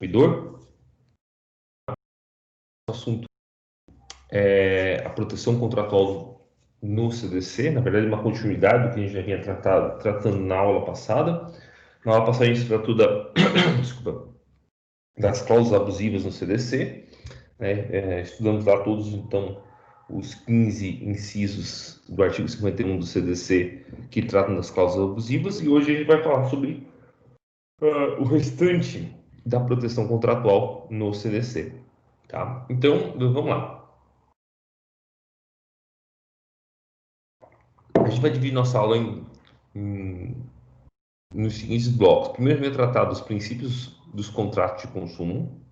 consumidor. O assunto é a proteção contratual no CDC, na verdade, uma continuidade do que a gente já vinha tratando na aula passada. Na aula passada, a gente tratou das cláusulas abusivas no CDC, né? Estudamos lá todos, então, os 15 incisos do artigo 51 do CDC que tratam das cláusulas abusivas, e hoje a gente vai falar sobre o restante da proteção contratual no CDC. Tá? Então, vamos lá. A gente vai dividir nossa aula nos seguintes blocos. Primeiro, a gente vai tratar dos princípios dos contratos de consumo.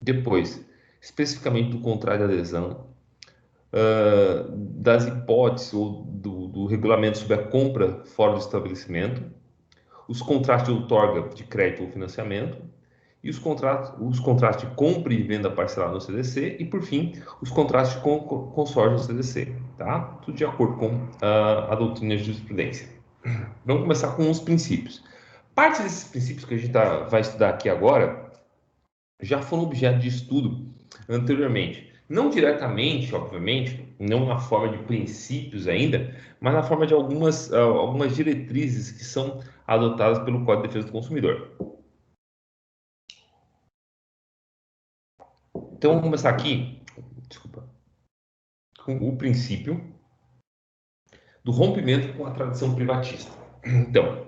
Depois, especificamente do contrato de adesão, das hipóteses ou do regulamento sobre a compra fora do estabelecimento, os contratos de outorga de crédito ou financiamento, e os contratos de compra e venda parcelada no CDC, e por fim, os contratos de consórcio no CDC, tá? Tudo de acordo com a doutrina de jurisprudência. Vamos começar com os princípios. Parte desses princípios que a gente vai estudar aqui agora já foram objeto de estudo anteriormente. Não diretamente, obviamente, não na forma de princípios ainda, mas na forma de algumas diretrizes que são adotadas pelo Código de Defesa do Consumidor. Então, vamos começar aqui, com o princípio do rompimento com a tradição privatista. Então,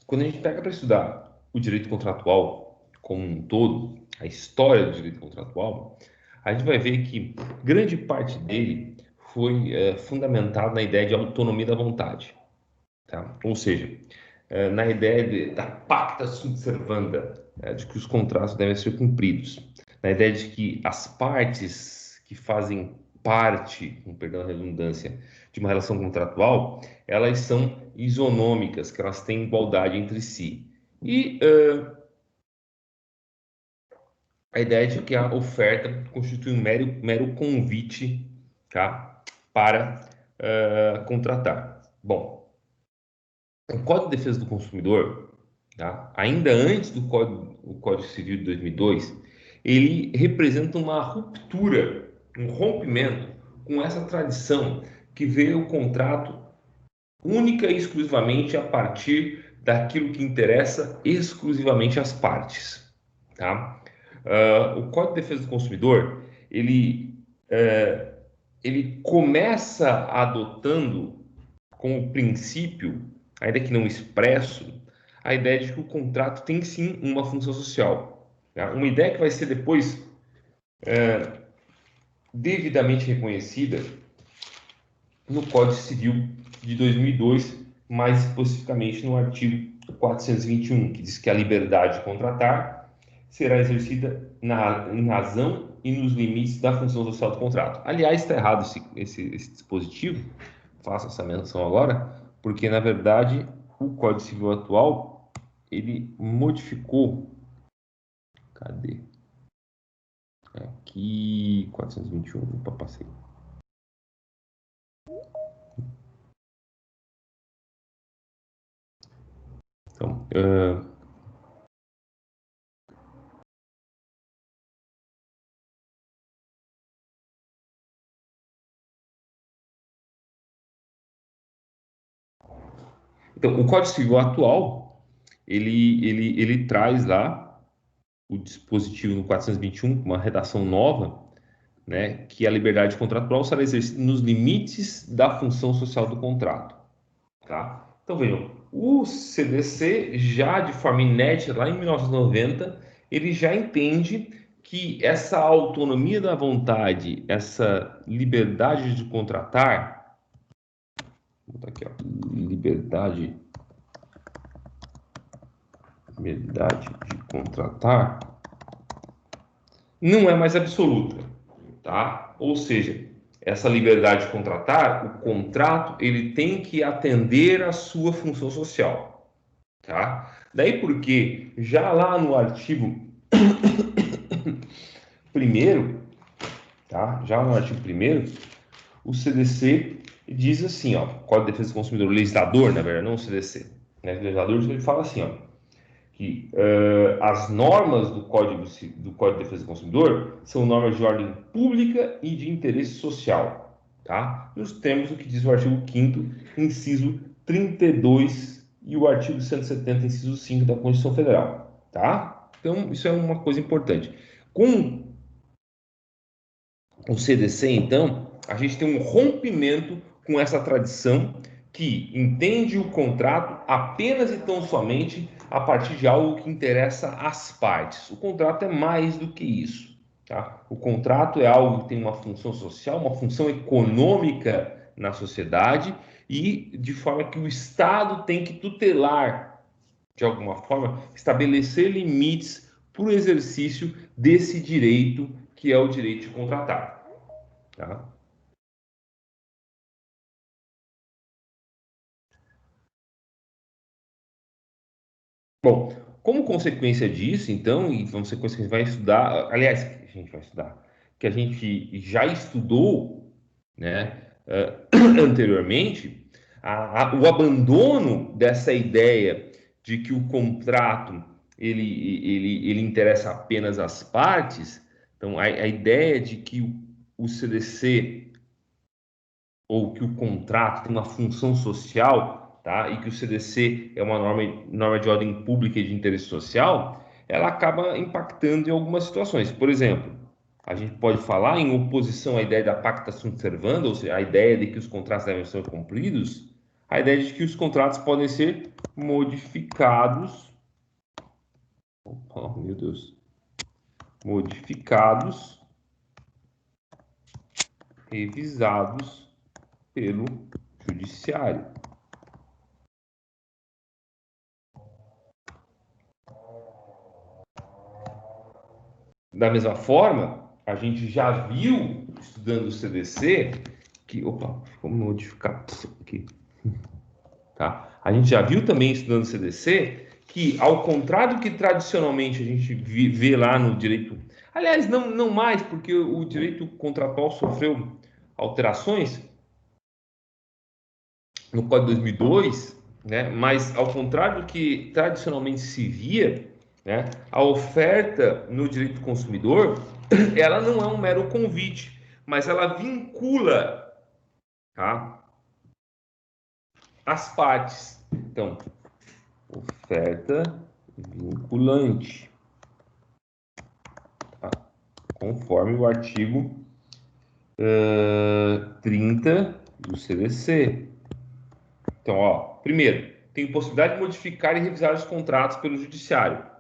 quando a gente pega para estudar o direito contratual como um todo, a história do direito contratual, a gente vai ver que grande parte dele foi fundamentada na ideia de autonomia da vontade. Tá? Ou seja, na ideia da pacta sunt servanda, de que os contratos devem ser cumpridos, na ideia de que as partes que fazem parte, com perdão da redundância, de uma relação contratual, elas são isonômicas, que elas têm igualdade entre si. E a ideia de que a oferta constitui um mero convite, tá, para contratar. Bom, o Código de Defesa do Consumidor, tá, ainda antes do Código Civil de 2002, ele representa uma ruptura, um rompimento com essa tradição que vê o contrato única e exclusivamente a partir daquilo que interessa exclusivamente às partes. Tá? O Código de Defesa do Consumidor, ele começa adotando como princípio, ainda que não expresso, a ideia de que o contrato tem sim uma função social. Tá? Uma ideia que vai ser depois devidamente reconhecida no Código Civil de 2002, mais especificamente no artigo 421, que diz que a liberdade de contratar será exercida em razão e nos limites da função social do contrato. Aliás, está errado esse dispositivo, faço essa menção agora, porque, na verdade, o Código Civil atual, ele modificou... Cadê? Aqui, 421, opa, passei. Então, o Código Civil atual, ele traz lá o dispositivo no 421, uma redação nova, né, que a liberdade contratual será exercida nos limites da função social do contrato. Tá? Então, vejam, o CDC, já de forma inédita, lá em 1990, ele já entende que essa autonomia da vontade, essa liberdade de contratar, vou botar aqui, ó, liberdade de contratar, não é mais absoluta, tá? Ou seja, essa liberdade de contratar, o contrato, ele tem que atender à sua função social, tá? Daí porque já lá no artigo 1º, tá? Já no artigo 1º, o CDC diz assim, ó, Código de Defesa do Consumidor, o legislador, na verdade, não o CDC, né? O legislador ele fala assim, ó, que as normas do Código de Defesa do Consumidor são normas de ordem pública e de interesse social, tá? Nos termos do que diz o artigo 5º, inciso 32 e o artigo 170, inciso 5 da Constituição Federal, tá? Então, isso é uma coisa importante. Com o CDC, então, a gente tem um rompimento com essa tradição que entende o contrato apenas e tão somente a partir de algo que interessa às partes. O contrato é mais do que isso, tá? O contrato é algo que tem uma função social, uma função econômica na sociedade e de forma que o Estado tem que tutelar, de alguma forma, estabelecer limites para o exercício desse direito que é o direito de contratar, tá? Bom, como consequência disso, então, e consequência que a gente vai estudar, aliás, que a gente vai estudar, que a gente já estudou, né, anteriormente, o abandono dessa ideia de que o contrato ele interessa apenas às partes, então a ideia de que o CDC ou que o contrato tem uma função social, tá? E que o CDC é uma norma de ordem pública e de interesse social, ela acaba impactando em algumas situações. Por exemplo, a gente pode falar em oposição à ideia da pacta sunt servanda, ou seja, a ideia de que os contratos devem ser cumpridos, a ideia de que os contratos podem ser modificados, oh, meu Deus, modificados, revisados pelo judiciário. Da mesma forma, a gente já viu, estudando o CDC, que... Opa, vamos modificar isso aqui. Tá? A gente já viu também, estudando o CDC, que, ao contrário do que tradicionalmente a gente vê lá no direito... Aliás, não mais, porque o direito contratual sofreu alterações no Código de 2002, né? Mas, ao contrário do que tradicionalmente se via, né? A oferta no direito do consumidor, ela não é um mero convite, mas ela vincula, tá, as partes. Então, oferta vinculante, tá? Conforme o artigo 30 do CDC. Então, ó, primeiro, tem possibilidade de modificar e revisar os contratos pelo judiciário.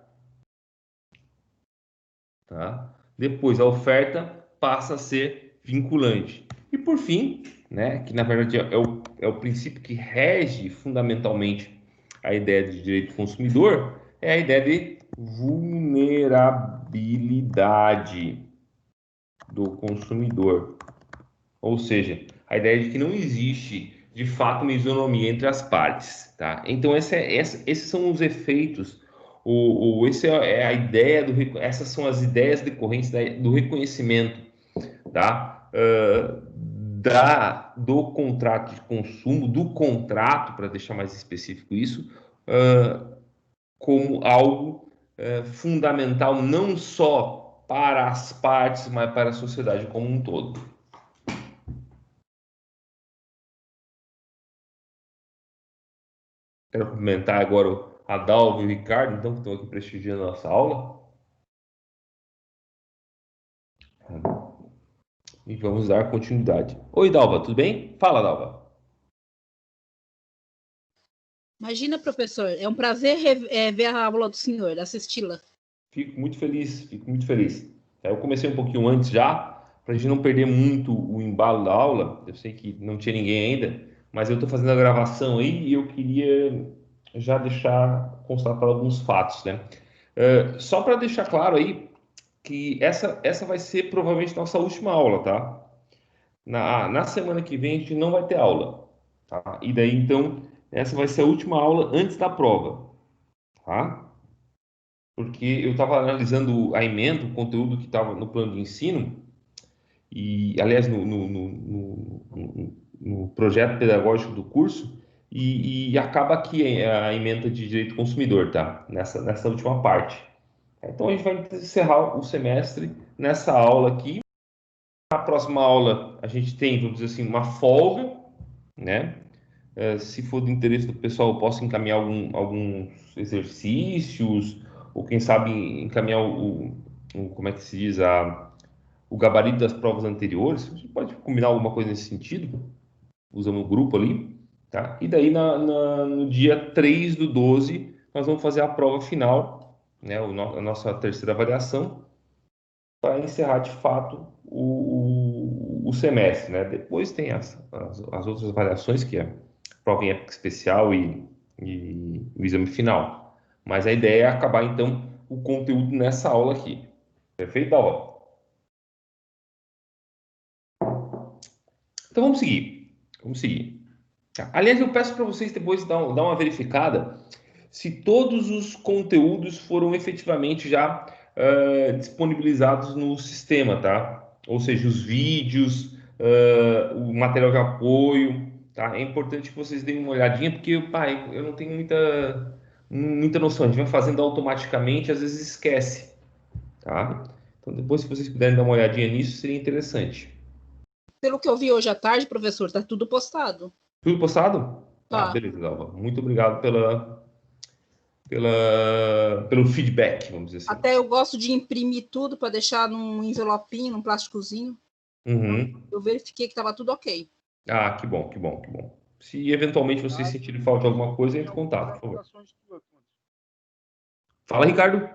Tá? Depois, a oferta passa a ser vinculante. E por fim, né, que na verdade é o princípio que rege fundamentalmente a ideia de direito do consumidor, é a ideia de vulnerabilidade do consumidor. Ou seja, a ideia de que não existe de fato uma isonomia entre as partes. Tá? Então, esses são os efeitos, essa é a ideia essas são as ideias decorrentes do reconhecimento, tá? Do contrato de consumo, do contrato, para deixar mais específico isso, como algo fundamental não só para as partes, mas para a sociedade como um todo. Quero cumprimentar agora a Dalva e o Ricardo, então, que estão aqui prestigiando a nossa aula. E vamos dar continuidade. Oi, Dalva, tudo bem? Fala, Dalva. Imagina, professor, é um prazer ver a aula do senhor, assisti-la. Fico muito feliz, fico muito feliz. Eu comecei um pouquinho antes já, para a gente não perder muito o embalo da aula. Eu sei que não tinha ninguém ainda, mas eu estou fazendo a gravação aí e eu queria já deixar constatado alguns fatos, né? Só para deixar claro aí que essa vai ser provavelmente nossa última aula, tá? Na semana que vem a gente não vai ter aula, tá? E daí então essa vai ser a última aula antes da prova, tá? Porque eu estava analisando a ementa, o conteúdo que estava no plano de ensino, e aliás, no projeto pedagógico do curso, e acaba aqui a ementa de direito do consumidor, tá? Nessa última parte. Então a gente vai encerrar o semestre nessa aula aqui. Na próxima aula a gente tem, vamos dizer assim, uma folga, né? Se for do interesse do pessoal, eu posso encaminhar alguns exercícios, ou quem sabe encaminhar como é que se diz, o gabarito das provas anteriores. A gente pode combinar alguma coisa nesse sentido, usando o grupo ali, tá? E daí no dia 3/12, nós vamos fazer a prova final, né? A nossa terceira avaliação, para encerrar de fato o semestre, né? Depois tem as outras avaliações, que é prova em época especial e o exame final. Mas a ideia é acabar, então, o conteúdo nessa aula aqui. Perfeito, Alva? Então vamos seguir. Vamos seguir. Tá? Aliás, eu peço para vocês depois dar uma verificada se todos os conteúdos foram efetivamente já disponibilizados no sistema, tá? Ou seja, os vídeos, o material de apoio, tá? É importante que vocês deem uma olhadinha, porque, pai, eu não tenho muita noção. A gente vai fazendo automaticamente, às vezes esquece, tá? Então, depois, se vocês puderem dar uma olhadinha nisso, seria interessante. Pelo que eu vi hoje à tarde, professor, tá tudo postado. Tudo postado? Ah, Tá. beleza, Dalva. Muito obrigado pelo feedback, vamos dizer assim. Até eu gosto de imprimir tudo para deixar num envelopinho, num plásticozinho. Uhum. Eu verifiquei que estava tudo ok. Ah, que bom, que bom, que bom. Se eventualmente vocês sentirem falta de alguma coisa, entre em contato, por favor. Fala, Ricardo.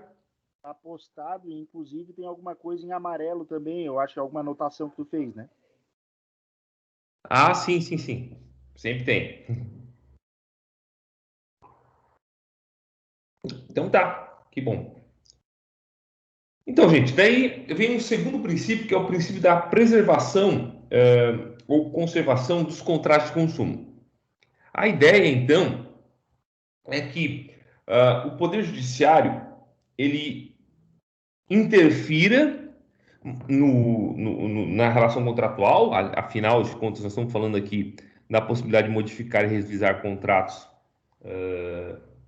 Tá postado e inclusive tem alguma coisa em amarelo também, eu acho que é alguma anotação que tu fez, né? Ah, sim, sim, sim. Sempre tem. Então tá, que bom. Então, gente, daí vem um segundo princípio, que é o princípio da preservação ou conservação dos contratos de consumo. A ideia, então, é que o Poder Judiciário ele interfira na relação contratual. Afinal de contas, nós estamos falando aqui da possibilidade de modificar e revisar contratos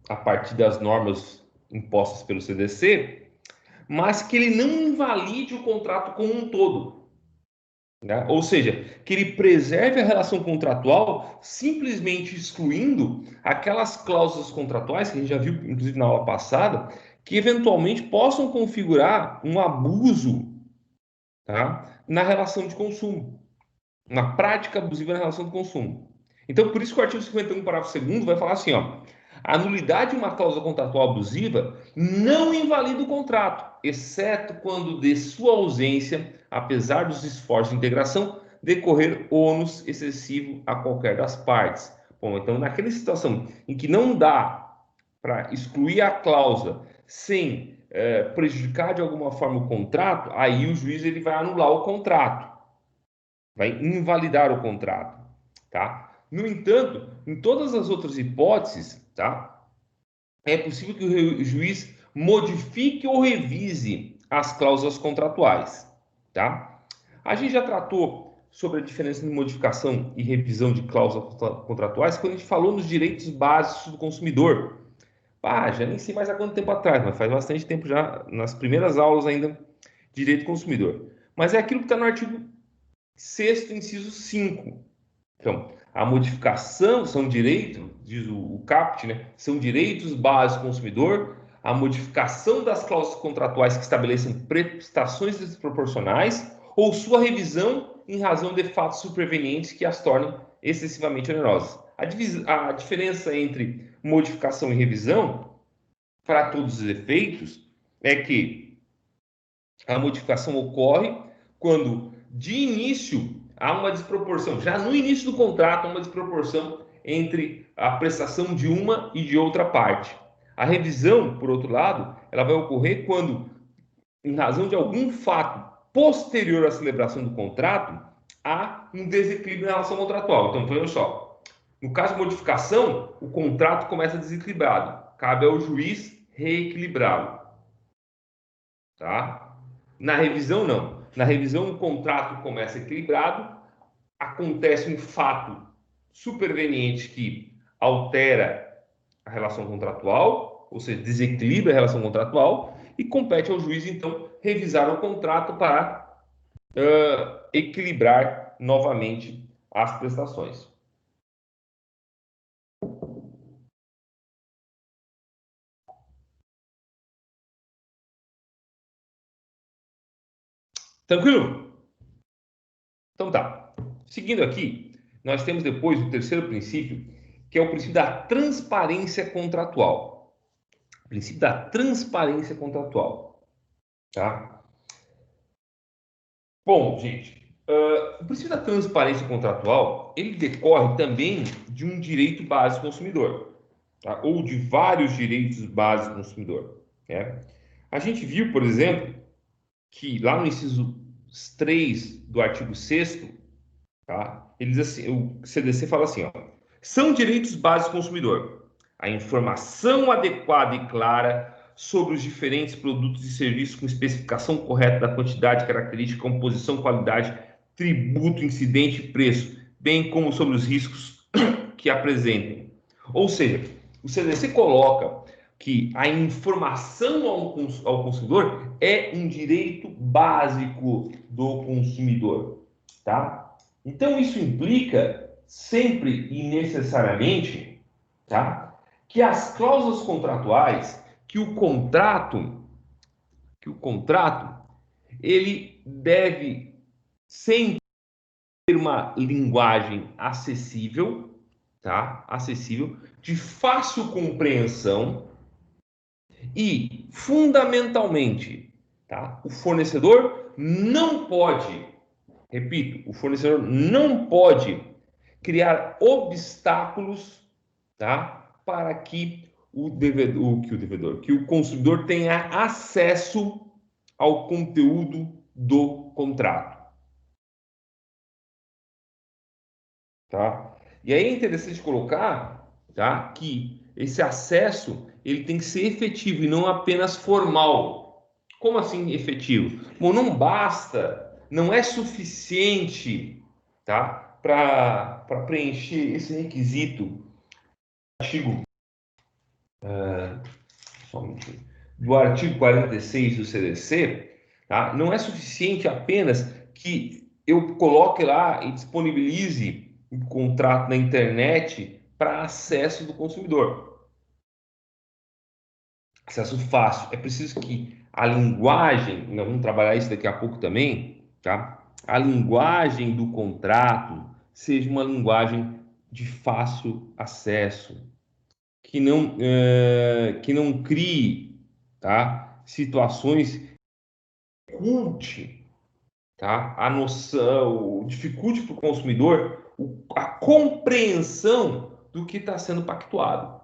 a partir das normas impostas pelo CDC, mas que ele não invalide o contrato como um todo. Né? Ou seja, que ele preserve a relação contratual simplesmente excluindo aquelas cláusulas contratuais que a gente já viu, inclusive na aula passada, que eventualmente possam configurar um abuso, tá? Na relação de consumo, uma prática abusiva na relação de consumo. Então, por isso que o artigo 51, parágrafo 2º, vai falar assim, ó, a nulidade de uma cláusula contratual abusiva não invalida o contrato, exceto quando de sua ausência, apesar dos esforços de integração, decorrer ônus excessivo a qualquer das partes. Bom, então, naquela situação em que não dá para excluir a cláusula sem prejudicar de alguma forma o contrato, aí o juiz ele vai anular o contrato, vai invalidar o contrato, tá? No entanto, em todas as outras hipóteses, tá? É possível que o juiz modifique ou revise as cláusulas contratuais, tá? A gente já tratou sobre a diferença de modificação e revisão de cláusulas contratuais quando a gente falou nos direitos básicos do consumidor. Ah, já nem sei mais há quanto tempo atrás, mas faz bastante tempo já, nas primeiras aulas ainda de direito do consumidor. Mas é aquilo que está no artigo 6º, inciso 5. Então, a modificação são direitos, diz o CAPT, né? São direitos básicos do consumidor, a modificação das cláusulas contratuais que estabelecem prestações desproporcionais ou sua revisão em razão de fatos supervenientes que as tornem excessivamente onerosas. A diferença entre modificação e revisão, para todos os efeitos, é que a modificação ocorre quando, de início, há uma desproporção. Já no início do contrato, há uma desproporção entre a prestação de uma e de outra parte. A revisão, por outro lado, ela vai ocorrer quando, em razão de algum fato posterior à celebração do contrato, há um desequilíbrio na relação contratual. Então, veja só, no caso de modificação, o contrato começa desequilibrado. Cabe ao juiz reequilibrá-lo. Tá? Na revisão, não. Na revisão, o contrato começa equilibrado, acontece um fato superveniente que altera a relação contratual, ou seja, desequilibra a relação contratual, e compete ao juiz, então, revisar o contrato para equilibrar novamente as prestações. Tranquilo? Então tá. Seguindo aqui, nós temos depois o terceiro princípio, que é o princípio da transparência contratual. O princípio da transparência contratual. Tá? Bom, gente, o princípio da transparência contratual, ele decorre também de um direito básico do consumidor, tá? Ou de vários direitos básicos do consumidor. Né? A gente viu, por exemplo, que lá no inciso 3 do artigo 6º, tá? Ele diz assim, o CDC fala assim, ó, são direitos básicos do consumidor a informação adequada e clara sobre os diferentes produtos e serviços com especificação correta da quantidade, característica, composição, qualidade, tributo, incidente e preço, bem como sobre os riscos que apresentem. Ou seja, o CDC coloca que a informação ao consumidor é um direito básico do consumidor, tá? Então, isso implica sempre e necessariamente, tá, que as cláusulas contratuais, que o contrato, ele deve sempre ter uma linguagem acessível, tá? Acessível, de fácil compreensão e, fundamentalmente, tá? O fornecedor não pode, repito, o fornecedor não pode criar obstáculos, tá? Para que que o consumidor tenha acesso ao conteúdo do contrato, tá? E aí é interessante colocar, tá, que esse acesso ele tem que ser efetivo e não apenas formal. Como assim efetivo? Bom, não basta, não é suficiente, tá, para preencher esse requisito artigo do artigo 46 do CDC, tá? Não é suficiente apenas que eu coloque lá e disponibilize um contrato na internet para acesso do consumidor. Acesso fácil. É preciso que a linguagem, nós vamos trabalhar isso daqui a pouco também, tá? A linguagem do contrato seja uma linguagem de fácil acesso, que não crie, tá, situações que dificulte, tá, a noção, dificulte para o consumidor a compreensão do que está sendo pactuado.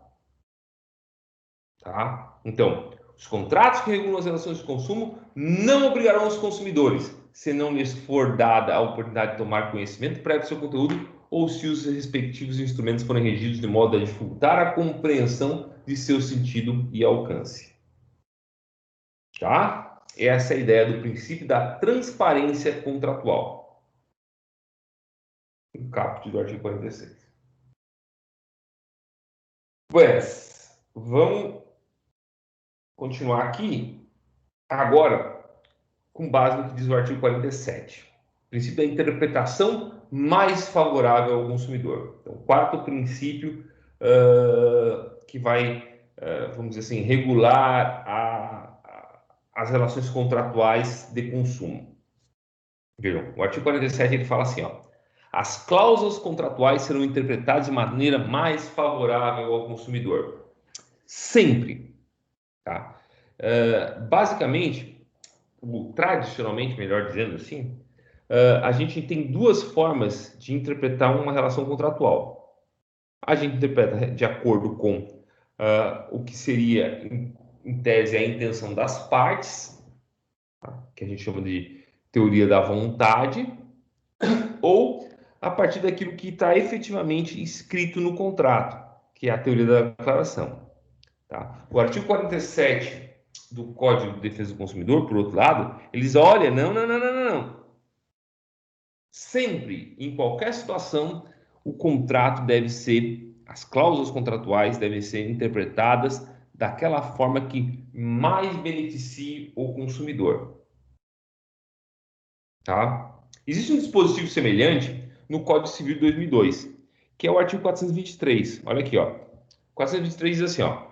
Tá? Então, os contratos que regulam as relações de consumo não obrigarão os consumidores, se não lhes for dada a oportunidade de tomar conhecimento prévio do seu conteúdo ou se os respectivos instrumentos forem regidos de modo a dificultar a compreensão de seu sentido e alcance. Tá? Essa é a ideia do princípio da transparência contratual. O caput do artigo 46. Pues, vamos continuar aqui agora com base no que diz o artigo 47. Princípio da interpretação mais favorável ao consumidor. Então, quarto princípio que vai, vamos dizer assim, regular as relações contratuais de consumo. Vejam, o artigo 47 ele fala assim, ó, as cláusulas contratuais serão interpretadas de maneira mais favorável ao consumidor. Sempre. Tá? Basicamente, tradicionalmente, melhor dizendo assim, a gente tem duas formas de interpretar uma relação contratual. A gente interpreta de acordo com o que seria, em tese, a intenção das partes, tá? Que a gente chama de teoria da vontade, ou a partir daquilo que está efetivamente escrito no contrato, que é a teoria da declaração. Tá? O artigo 47 do Código de Defesa do Consumidor, por outro lado, eles olham, não. Sempre, em qualquer situação, o contrato deve ser as cláusulas contratuais devem ser interpretadas daquela forma que mais beneficie o consumidor. Tá? Existe um dispositivo semelhante no Código Civil de 2002, que é o artigo 423. Olha aqui, ó. 423 diz assim, ó: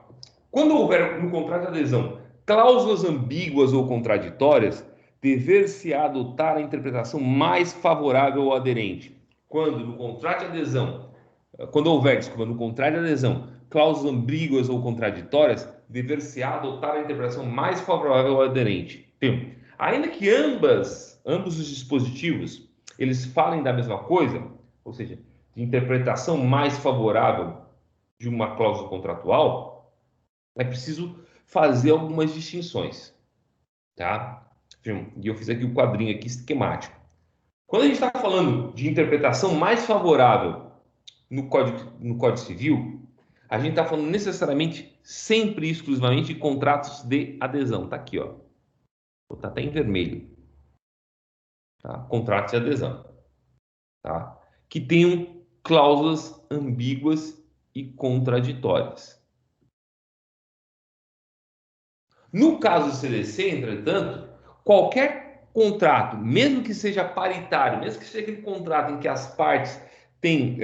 quando houver no contrato de adesão cláusulas ambíguas ou contraditórias, dever-se adotar a interpretação mais favorável ao aderente. Quando no contrato de adesão, quando houver, desculpa, no contrato de adesão, cláusulas ambíguas ou contraditórias, dever-se adotar a interpretação mais favorável ao aderente. Então, ainda que ambos os dispositivos eles falem da mesma coisa, ou seja, de interpretação mais favorável de uma cláusula contratual, é preciso fazer algumas distinções, tá? E eu fiz aqui o quadrinho aqui esquemático. Quando a gente está falando de interpretação mais favorável no Código Civil, a gente está falando necessariamente, sempre e exclusivamente, de contratos de adesão. Tá aqui, ó. Tá até em vermelho. Tá? Contratos de adesão. Tá? Que tenham cláusulas ambíguas e contraditórias. No caso do CDC, entretanto, qualquer contrato, mesmo que seja paritário, mesmo que seja aquele contrato em que as partes têm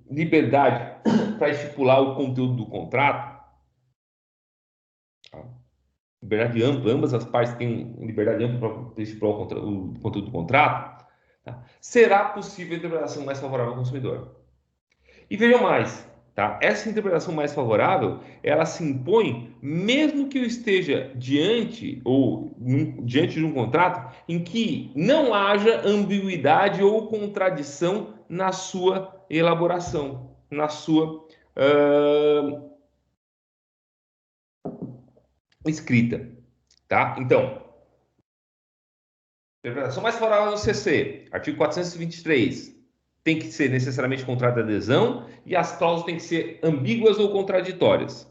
liberdade para estipular o conteúdo do contrato, tá? Liberdade ampla, ambas as partes têm liberdade ampla para estipular o conteúdo do contrato, tá? Será possível a interpretação mais favorável ao consumidor. E vejam mais, tá? Essa interpretação mais favorável, ela se impõe mesmo que eu esteja diante de um contrato em que não haja ambiguidade ou contradição na sua elaboração, na sua escrita, tá? Então, interpretação mais favorável do CC, artigo 423, tem que ser necessariamente contrato de adesão e as cláusulas têm que ser ambíguas ou contraditórias.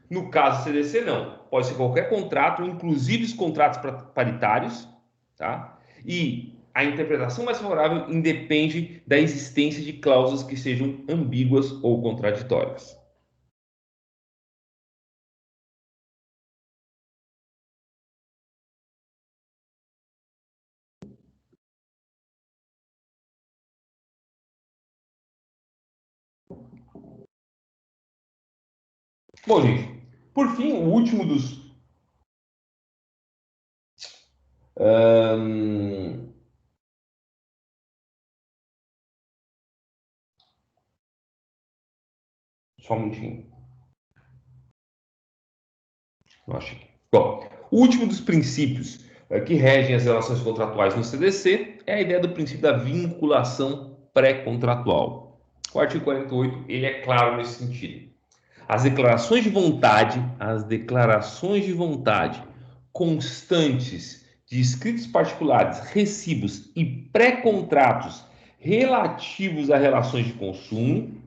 No caso do CDC, não. Pode ser qualquer contrato, inclusive os contratos paritários, tá? E a interpretação mais favorável independe da existência de cláusulas que sejam ambíguas ou contraditórias. Bom, gente, por fim, o último dos só um minutinho. Bom, o último dos princípios que regem as relações contratuais no CDC é a ideia do princípio da vinculação pré-contratual. O artigo 48 ele é claro nesse sentido. As declarações de vontade constantes de escritos particulares, recibos e pré-contratos relativos a relações de consumo,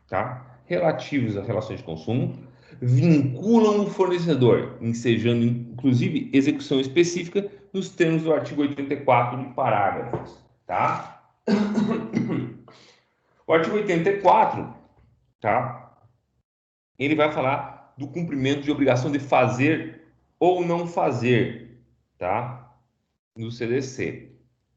tá? Relativos a relações de consumo, vinculam o fornecedor, ensejando inclusive execução específica nos termos do artigo 84 de parágrafos, tá? O artigo 84, tá? Ele vai falar do cumprimento de obrigação de fazer ou não fazer, tá? No CDC.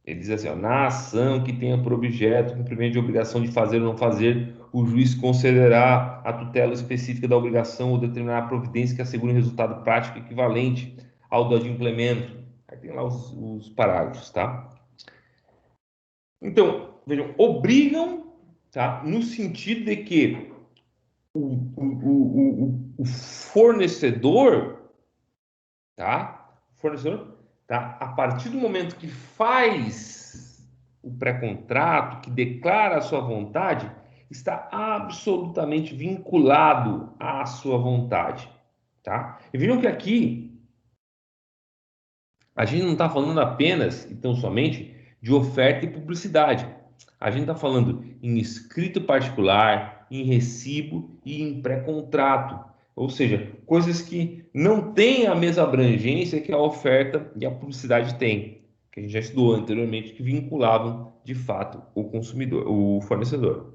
Ele diz assim, ó, na ação que tenha por objeto o cumprimento de obrigação de fazer ou não fazer, o juiz considerará a tutela específica da obrigação ou determinará a providência que assegure um resultado prático equivalente ao do adimplemento. Aí tem lá os parágrafos, tá? Então, vejam, obrigam, tá? No sentido de que o fornecedor, tá? A partir do momento que faz o pré-contrato, que declara a sua vontade, está absolutamente vinculado à sua vontade, tá? E vejam que aqui a gente não está falando apenas, então somente, de oferta e publicidade. A gente está falando em escrito particular, em recibo e em pré-contrato. Ou seja, coisas que não têm a mesma abrangência que a oferta e a publicidade têm, que a gente já estudou anteriormente, que vinculavam de fato o consumidor, o fornecedor.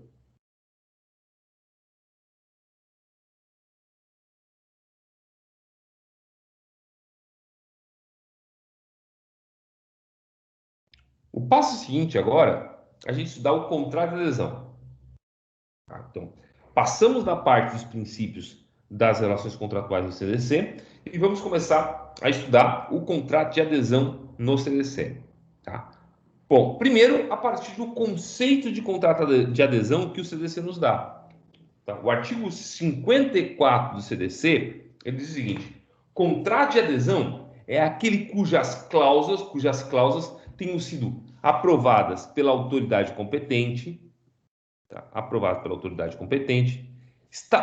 O passo seguinte agora, a gente estudar o contrato de adesão. Tá? Então, passamos da parte dos princípios das relações contratuais no CDC e vamos começar a estudar o contrato de adesão no CDC. Tá? Bom, primeiro, a partir do conceito de contrato de adesão que o CDC nos dá. Tá? O artigo 54 do CDC, ele diz o seguinte: contrato de adesão é aquele cujas cláusulas tenham sido aprovadas pela autoridade competente, tá? Aprovadas pela autoridade competente,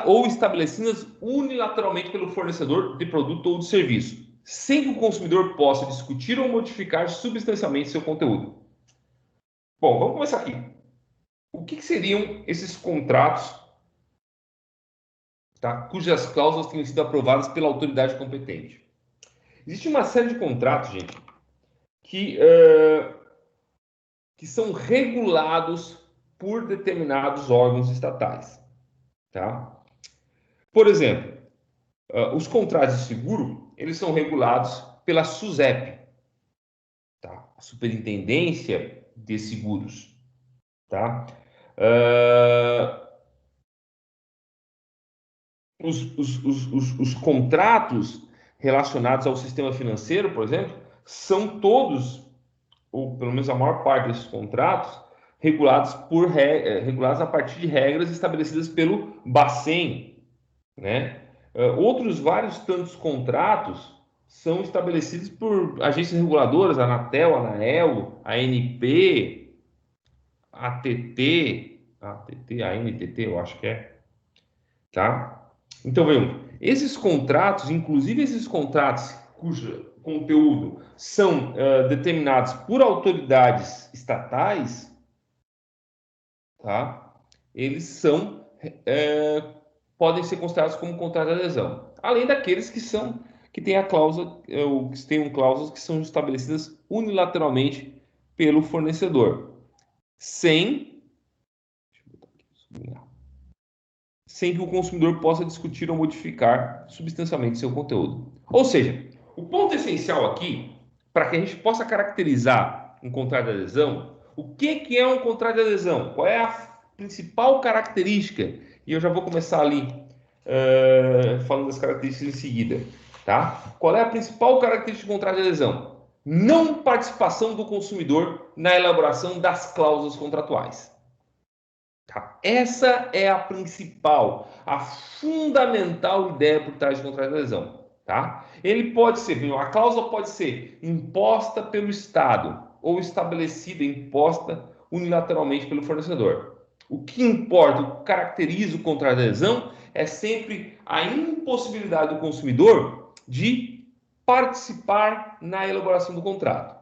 ou estabelecidas unilateralmente pelo fornecedor de produto ou de serviço, sem que o consumidor possa discutir ou modificar substancialmente seu conteúdo. Bom, vamos começar aqui. O que seriam esses contratos, tá? Cujas cláusulas tenham sido aprovadas pela autoridade competente? Existe uma série de contratos, gente, que são regulados por determinados órgãos estatais. Tá? Por exemplo, os contratos de seguro, eles são regulados pela SUSEP, tá? A Superintendência de Seguros. Tá? Os contratos relacionados ao sistema financeiro, por exemplo, são todos, ou pelo menos a maior parte desses contratos, regulados a partir de regras estabelecidas pelo Bacen, né? Outros vários tantos contratos são estabelecidos por agências reguladoras, a Anatel, a Anael, a ANP, a ATT, a NTT, eu acho que é, tá? Então, vejam, esses contratos, inclusive esses contratos cujo conteúdo são determinados por autoridades estatais, tá? Eles são podem ser considerados como contrato de adesão, além daqueles que têm a cláusula ou que tenham cláusulas que são estabelecidas unilateralmente pelo fornecedor, sem que o consumidor possa discutir ou modificar substancialmente seu conteúdo. Ou seja, o ponto essencial aqui, para que a gente possa caracterizar um contrato de adesão, o que é um contrato de adesão? Qual é a principal característica? E eu já vou começar ali falando das características em seguida. Tá? Qual é a principal característica do contrato de adesão? Não participação do consumidor na elaboração das cláusulas contratuais. Tá? Essa é a principal, a fundamental ideia por trás do contrato de adesão. Tá? Ele pode ser, a cláusula pode ser imposta pelo Estado ou estabelecida, imposta unilateralmente pelo fornecedor. O que importa, o que caracteriza o contrato de adesão é sempre a impossibilidade do consumidor de participar na elaboração do contrato.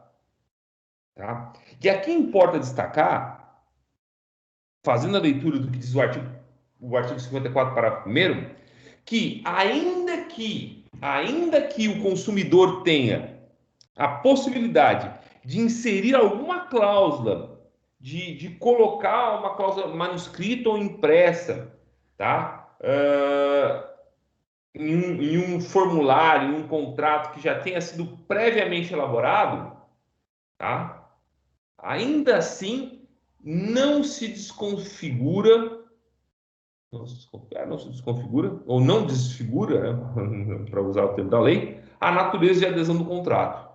Tá? E aqui importa destacar, fazendo a leitura do que diz o artigo 54, parágrafo 1º, que ainda que o consumidor tenha a possibilidade de inserir alguma cláusula, de colocar uma cláusula manuscrita ou impressa, tá? Em um formulário, em um contrato que já tenha sido previamente elaborado, tá? Ainda assim, não se desconfigura, ou não desfigura, né, para usar o termo da lei, a natureza de adesão do contrato.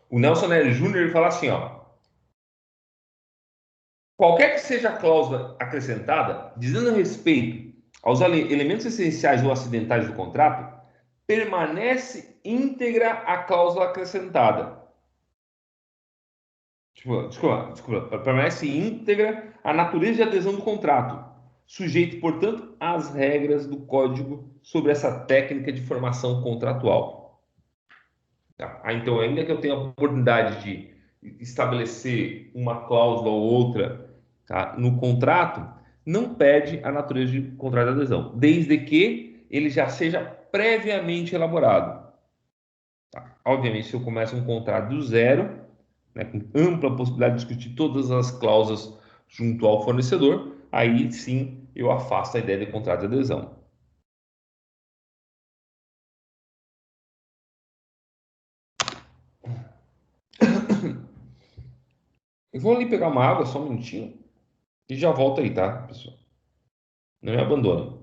O Nelson Nery Jr. fala assim, ó: qualquer que seja a cláusula acrescentada, dizendo respeito aos elementos essenciais ou acidentais do contrato, permanece íntegra a cláusula acrescentada. Desculpa. Permanece íntegra a natureza de adesão do contrato, sujeito, portanto, às regras do Código sobre essa técnica de formação contratual. Tá? Então, ainda que eu tenha a oportunidade de estabelecer uma cláusula ou outra, tá, no contrato, não perde a natureza de contrato de adesão, desde que ele já seja previamente elaborado. Tá? Obviamente, se eu começo um contrato do zero, né, com ampla possibilidade de discutir todas as cláusulas junto ao fornecedor, aí sim eu afasto a ideia de contrato de adesão. Eu vou ali pegar uma água, só um minutinho, e já volto aí, tá, pessoal? Não me abandona.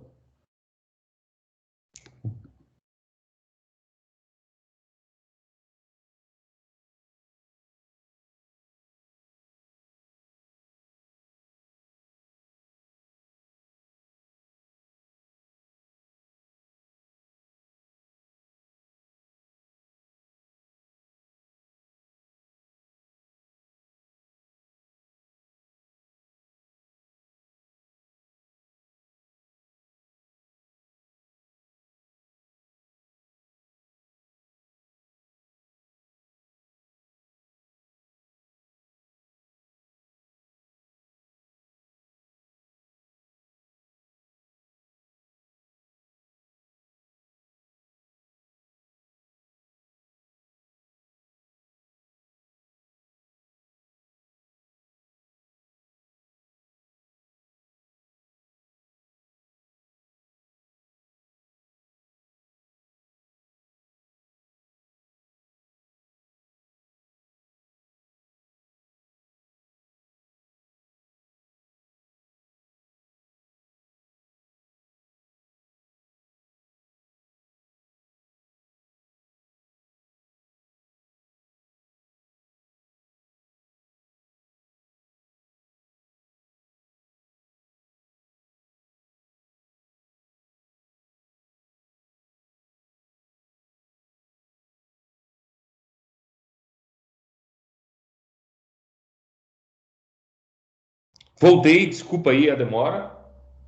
Voltei, desculpa aí a demora,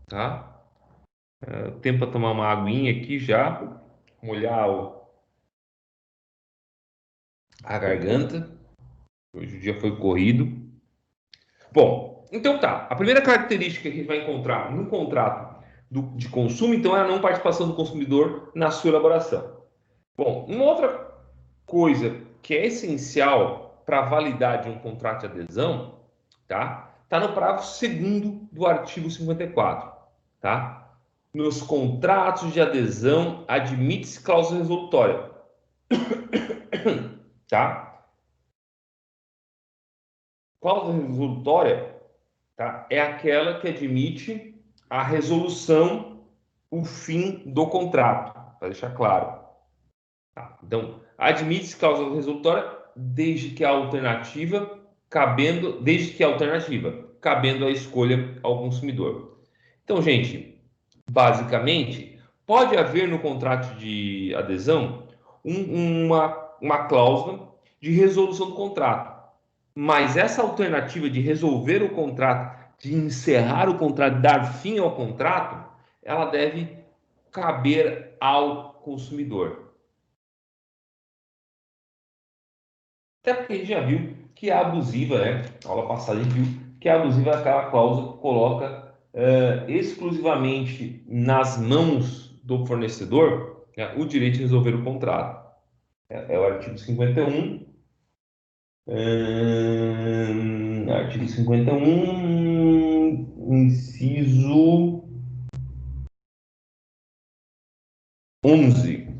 tá? Tempo para tomar uma aguinha aqui já, molhar a garganta. Hoje o dia foi corrido. Bom, então tá. A primeira característica que a gente vai encontrar no contrato de consumo, então, é a não participação do consumidor na sua elaboração. Bom, uma outra coisa que é essencial para a validade de um contrato de adesão, tá? Tá no parágrafo 2º do artigo 54, tá? Nos contratos de adesão admite-se cláusula resolutória, tá? Cláusula resolutória, tá? É aquela que admite a resolução, o fim do contrato, para deixar claro. Tá? Então, admite-se cláusula resolutória desde que a alternativa cabendo a escolha ao consumidor. Então, gente, basicamente, pode haver no contrato de adesão uma cláusula de resolução do contrato, mas essa alternativa de resolver o contrato, de encerrar o contrato, dar fim ao contrato, ela deve caber ao consumidor. Até porque a gente já viu que é abusiva, né? Na aula passada a gente viu que é abusiva aquela cláusula que coloca exclusivamente nas mãos do fornecedor, né, o direito de resolver o contrato. É o artigo 51. Artigo 51, inciso 11.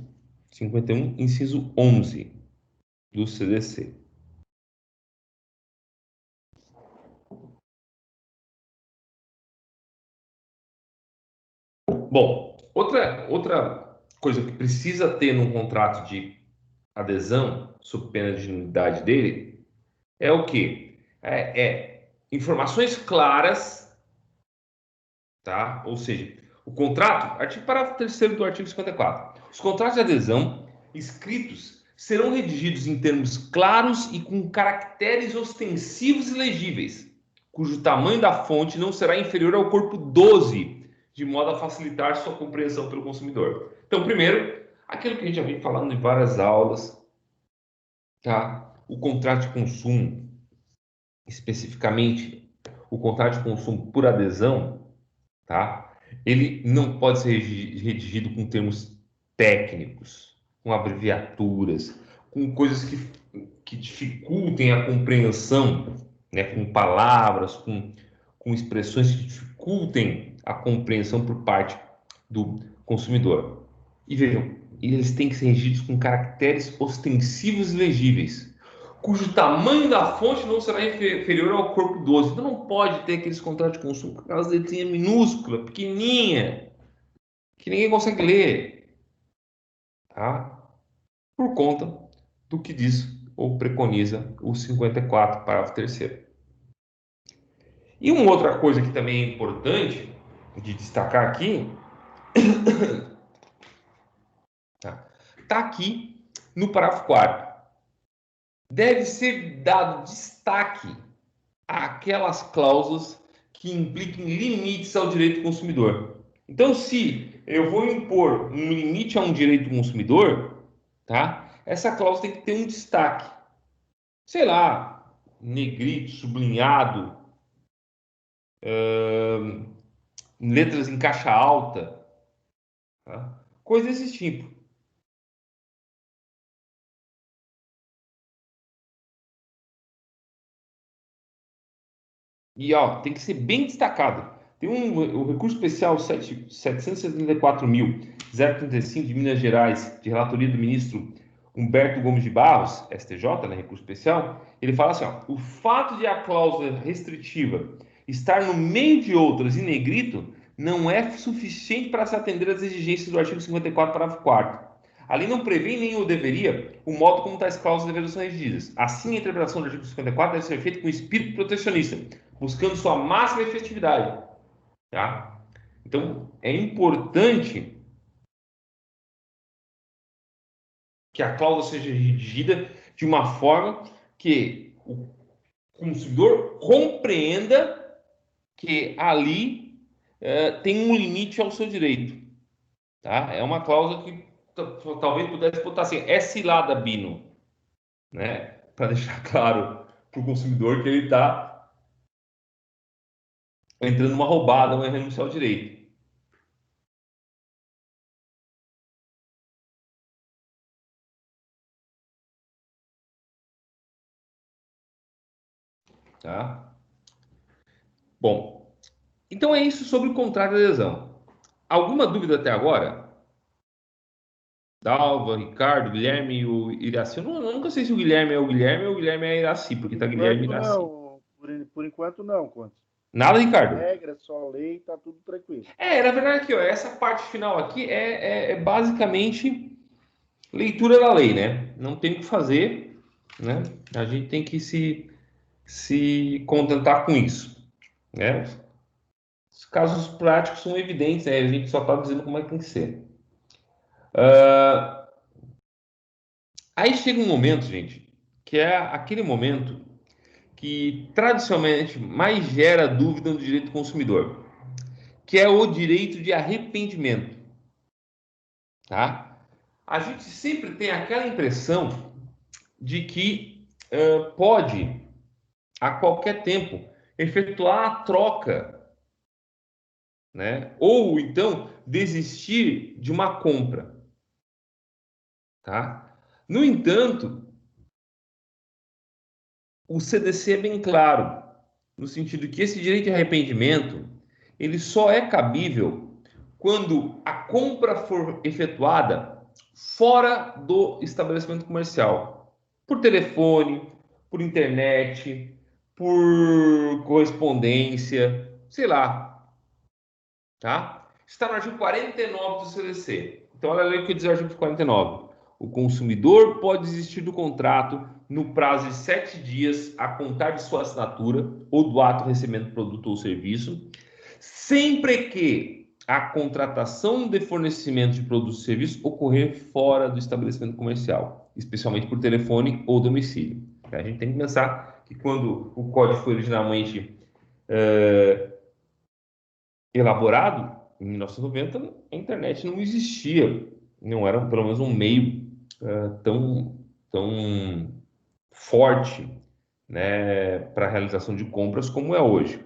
51, inciso 11 do CDC. Bom, outra coisa que precisa ter num contrato de adesão, sob pena de nulidade dele, é o quê? Informações claras, tá? Ou seja, o contrato, parágrafo 3º do artigo 54. Os contratos de adesão escritos serão redigidos em termos claros e com caracteres ostensivos e legíveis, cujo tamanho da fonte não será inferior ao corpo 12, de modo a facilitar sua compreensão pelo consumidor. Então, primeiro, aquilo que a gente já vem falando em várias aulas, tá? O contrato de consumo, especificamente o contrato de consumo por adesão, tá? Ele não pode ser redigido com termos técnicos, com abreviaturas, com coisas que dificultem a compreensão, né? Com palavras, com com expressões que dificultem a compreensão por parte do consumidor. E vejam, eles têm que ser regidos com caracteres ostensivos e legíveis, cujo tamanho da fonte não será inferior ao corpo 12. Então não pode ter aqueles contratos de consumo com aquelas letrinhas minúsculas, pequenininha, que ninguém consegue ler, tá? Por conta do que diz ou preconiza o 54, parágrafo 3º. E uma outra coisa que também é importante de destacar aqui, tá aqui no parágrafo 4º. Deve ser dado destaque àquelas cláusulas que impliquem limites ao direito do consumidor. Então, se eu vou impor um limite a um direito do consumidor, tá? Essa cláusula tem que ter um destaque. Sei lá, negrito, sublinhado, letras em caixa alta, tá? Coisa desse tipo. E ó, tem que ser bem destacado. Tem o recurso especial 774.035 de Minas Gerais, de relatoria do ministro Humberto Gomes de Barros, STJ, né, recurso especial. Ele fala assim, ó, o fato de a cláusula restritiva estar no meio de outras em negrito não é suficiente para se atender às exigências do artigo 54, parágrafo 4º. A lei não prevê nem o deveria o modo como tais cláusulas deveriam ser redigidas. Assim, a interpretação do artigo 54 deve ser feita com espírito protecionista, buscando sua máxima efetividade. Tá? Então, é importante que a cláusula seja redigida de uma forma que o consumidor compreenda que ali tem um limite ao seu direito. Tá? É uma cláusula que talvez pudesse botar assim, é cilada, Bino, né? Para deixar claro para o consumidor que ele está entrando numa roubada ou em renunciar ao direito. Tá? Bom, então é isso sobre o contrato de adesão. Alguma dúvida até agora? Dalva, Ricardo, Guilherme e o Iraci. Eu nunca sei se o Guilherme é o Guilherme ou o Guilherme é Iraci, porque tá Guilherme e Iraci. Não, por enquanto não, Conte. Nada, Ricardo? Regra, só lei, tá tudo tranquilo. Na verdade aqui, ó, essa parte final aqui é basicamente leitura da lei, né? Não tem o que fazer, né? A gente tem que se contentar com isso, né? Os casos práticos são evidentes, né? A gente só está dizendo como é que tem que ser. Aí chega um momento, gente, que é aquele momento que tradicionalmente mais gera dúvida no direito do consumidor, que é o direito de arrependimento, tá? A gente sempre tem aquela impressão de que pode, a qualquer tempo, efetuar a troca, né? Ou então desistir de uma compra, tá? No entanto, o CDC é bem claro, no sentido que esse direito de arrependimento, ele só é cabível quando a compra for efetuada fora do estabelecimento comercial, por telefone, por internet, por correspondência, sei lá, tá? Está no artigo 49 do CDC. Então, olha ali o que diz o artigo 49. O consumidor pode desistir do contrato no prazo de 7 dias a contar de sua assinatura ou do ato de recebimento do produto ou serviço, sempre que a contratação de fornecimento de produtos e serviços ocorrer fora do estabelecimento comercial, especialmente por telefone ou domicílio. A gente tem que pensar que quando o código foi originalmente elaborado, em 1990, a internet não existia, não era pelo menos um meio tão forte, né, para a realização de compras como é hoje.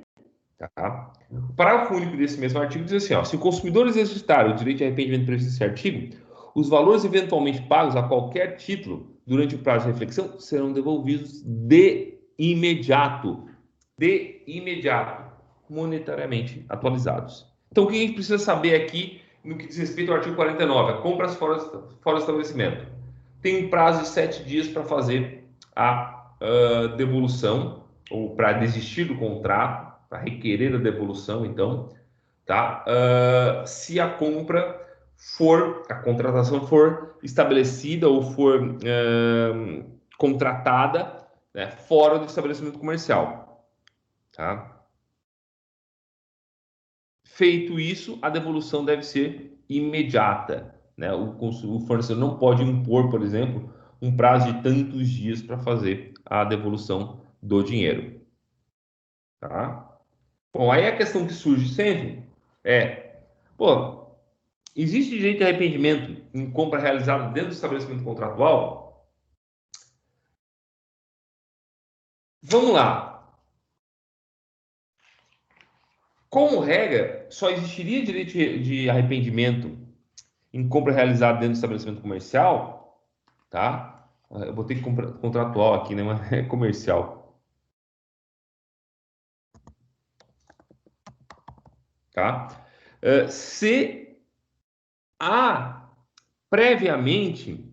Tá? O parágrafo único desse mesmo artigo diz assim, ó, se o consumidor exercitar o direito de arrependimento previsto nesse artigo, os valores eventualmente pagos a qualquer título durante o prazo de reflexão serão devolvidos de imediato. De imediato. monetariamente atualizados. Então, o que a gente precisa saber aqui no que diz respeito ao artigo 49, compras fora do estabelecimento? Tem um prazo de 7 dias para fazer a devolução, ou para desistir do contrato, para requerer a devolução, então, tá? Se a contratação for estabelecida ou for contratada, né, fora do estabelecimento comercial, tá? Feito isso, a devolução deve ser imediata, né? O fornecedor não pode impor, por exemplo, um prazo de tantos dias para fazer a devolução do dinheiro, tá? Bom, aí a questão que surge sempre é, pô, existe direito de arrependimento em compra realizada dentro do estabelecimento contratual? Vamos lá. Como regra, só existiria direito de arrependimento em compra realizada dentro do estabelecimento comercial, tá? Eu botei contratual aqui, né? Mas é comercial, tá? Se há previamente,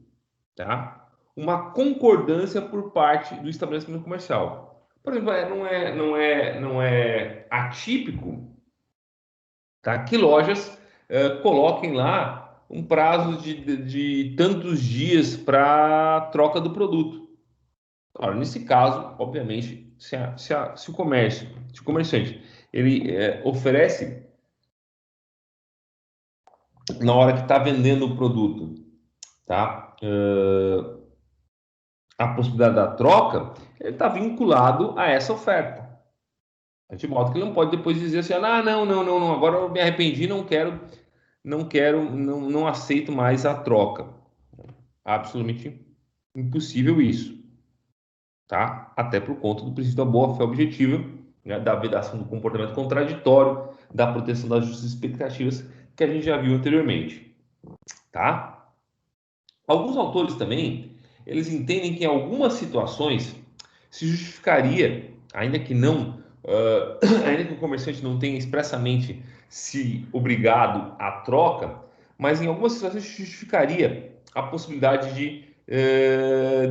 tá, uma concordância por parte do estabelecimento comercial. Por exemplo, não é atípico, tá, que lojas coloquem lá um prazo de tantos dias para troca do produto. Ora, nesse caso, obviamente, se o comerciante, ele oferece na hora que está vendendo o produto, tá? A possibilidade da troca, ele está vinculado a essa oferta. De modo que ele não pode depois dizer assim, ah, não, agora eu me arrependi, não aceito mais a troca. Absolutamente impossível isso, tá? Até por conta do princípio da boa-fé objetiva, né, da vedação do comportamento contraditório, da proteção das justas expectativas que a gente já viu anteriormente, tá? Alguns autores também, eles entendem que em algumas situações se justificaria, ainda que não, ainda que o comerciante não tenha expressamente se obrigado à troca, mas em algumas situações se justificaria a possibilidade de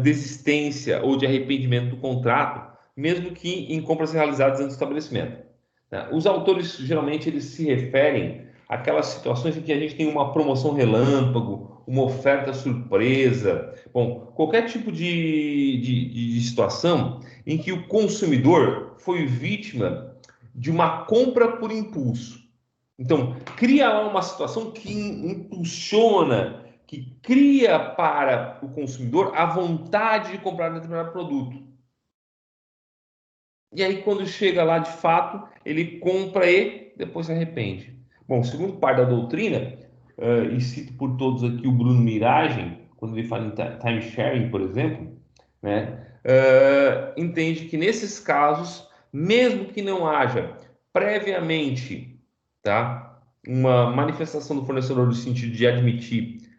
desistência ou de arrependimento do contrato, mesmo que em compras realizadas dentro do estabelecimento, né? Os autores geralmente eles se referem àquelas situações em que a gente tem uma promoção relâmpago, uma oferta surpresa, bom, qualquer tipo de situação em que o consumidor foi vítima de uma compra por impulso. Então, cria lá uma situação que impulsiona, que cria para o consumidor a vontade de comprar determinado produto. E aí, quando chega lá de fato, ele compra e depois se arrepende. Bom, segundo parte da doutrina, e cito por todos aqui o Bruno Miragem, quando ele fala em time sharing, por exemplo, né, entende que nesses casos, mesmo que não haja previamente, tá, uma manifestação do fornecedor no sentido de admitir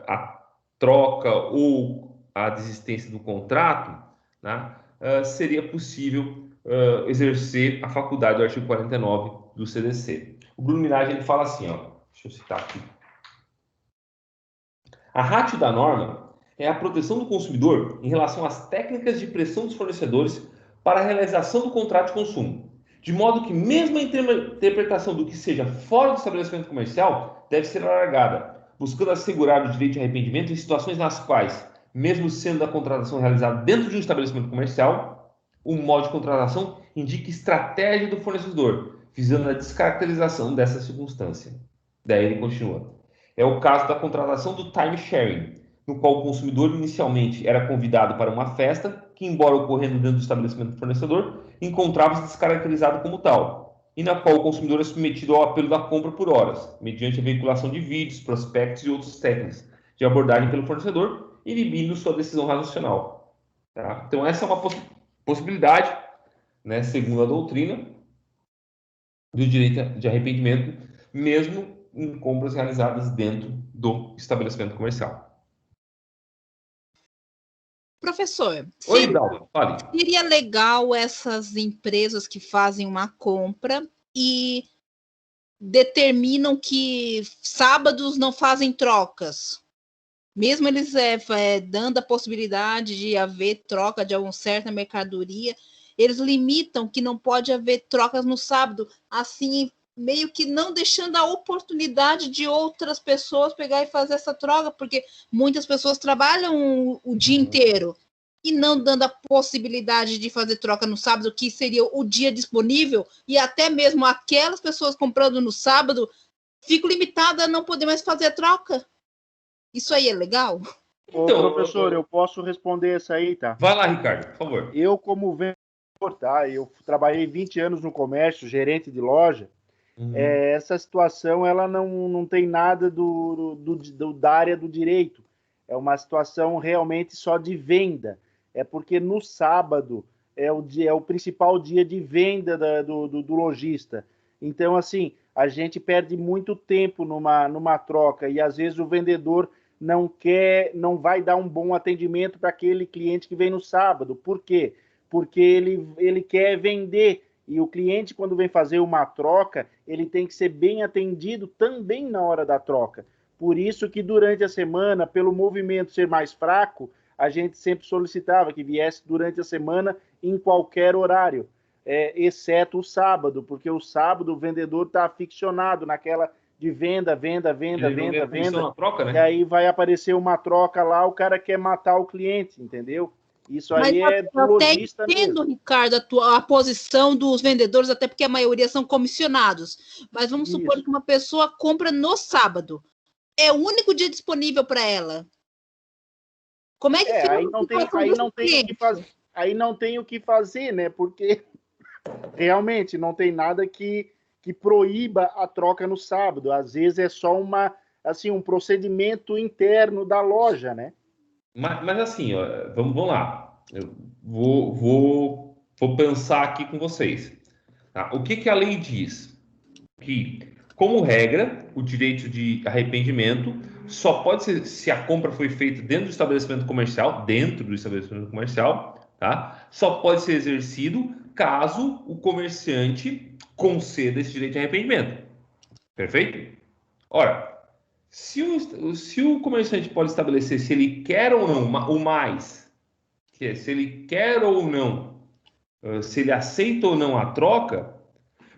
a troca ou a desistência do contrato, né, seria possível exercer a faculdade do artigo 49 do CDC. O Bruno Mirage ele fala assim, ó, deixa eu citar aqui. A ratio da norma é a proteção do consumidor em relação às técnicas de pressão dos fornecedores para a realização do contrato de consumo, de modo que mesmo a interpretação do que seja fora do estabelecimento comercial deve ser alargada, buscando assegurar o direito de arrependimento em situações nas quais, mesmo sendo a contratação realizada dentro de um estabelecimento comercial, o modo de contratação indica estratégia do fornecedor, visando a descaracterização dessa circunstância. Daí ele continua. É o caso da contratação do time sharing, no qual o consumidor inicialmente era convidado para uma festa, que, embora ocorrendo dentro do estabelecimento do fornecedor, encontrava-se descaracterizado como tal, e na qual o consumidor é submetido ao apelo da compra por horas, mediante a veiculação de vídeos, prospectos e outras técnicas de abordagem pelo fornecedor, inibindo sua decisão racional. Tá? Então, essa é uma possibilidade, né, segundo a doutrina, do direito de arrependimento, mesmo em compras realizadas dentro do estabelecimento comercial. Professor, Oi, Dalva, fale. seria legal essas empresas que fazem uma compra e determinam que sábados não fazem trocas. Mesmo eles dando a possibilidade de haver troca de alguma certa mercadoria, eles limitam que não pode haver trocas no sábado, assim, meio que não deixando a oportunidade de outras pessoas pegar e fazer essa troca, porque muitas pessoas trabalham o dia inteiro e não dando a possibilidade de fazer troca no sábado, que seria o dia disponível, e até mesmo aquelas pessoas comprando no sábado ficam limitadas a não poder mais fazer a troca. Isso aí é legal? Então, professor, eu posso responder essa aí, tá? Vai lá, Ricardo, por favor. Eu, como vendedor, tá? Eu trabalhei 20 anos no comércio, gerente de loja. Essa situação, ela não tem nada da área do direito. É uma situação realmente só de venda. É porque no sábado é o principal dia de venda do lojista. Então, assim, a gente perde muito tempo numa troca e às vezes o vendedor não vai dar um bom atendimento para aquele cliente que vem no sábado. Por quê? Porque ele quer vender. E o cliente, quando vem fazer uma troca, ele tem que ser bem atendido também na hora da troca. Por isso que durante a semana, pelo movimento ser mais fraco, a gente sempre solicitava que viesse durante a semana em qualquer horário, exceto o sábado, porque o sábado o vendedor está aficionado naquela de venda. Na troca, né? E aí vai aparecer uma troca lá, o cara quer matar o cliente, entendeu? Isso aí é do lojista mesmo. Eu entendo, Ricardo, a posição dos vendedores, até porque a maioria são comissionados. Mas vamos supor que uma pessoa compra no sábado. É o único dia disponível para ela. Como é que fica aí não tem o que fazer, né? Porque realmente não tem nada que proíba a troca no sábado. Às vezes é só um procedimento interno da loja, né? Mas assim, ó, vamos lá. Eu vou pensar aqui com vocês. Tá? O que a lei diz? Que, como regra, o direito de arrependimento só pode ser se a compra foi feita dentro do estabelecimento comercial, tá? Só pode ser exercido caso o comerciante conceda esse direito de arrependimento. Perfeito? Ora, se o comerciante pode estabelecer se ele quer ou não o mais, que é se ele quer ou não, se ele aceita ou não a troca,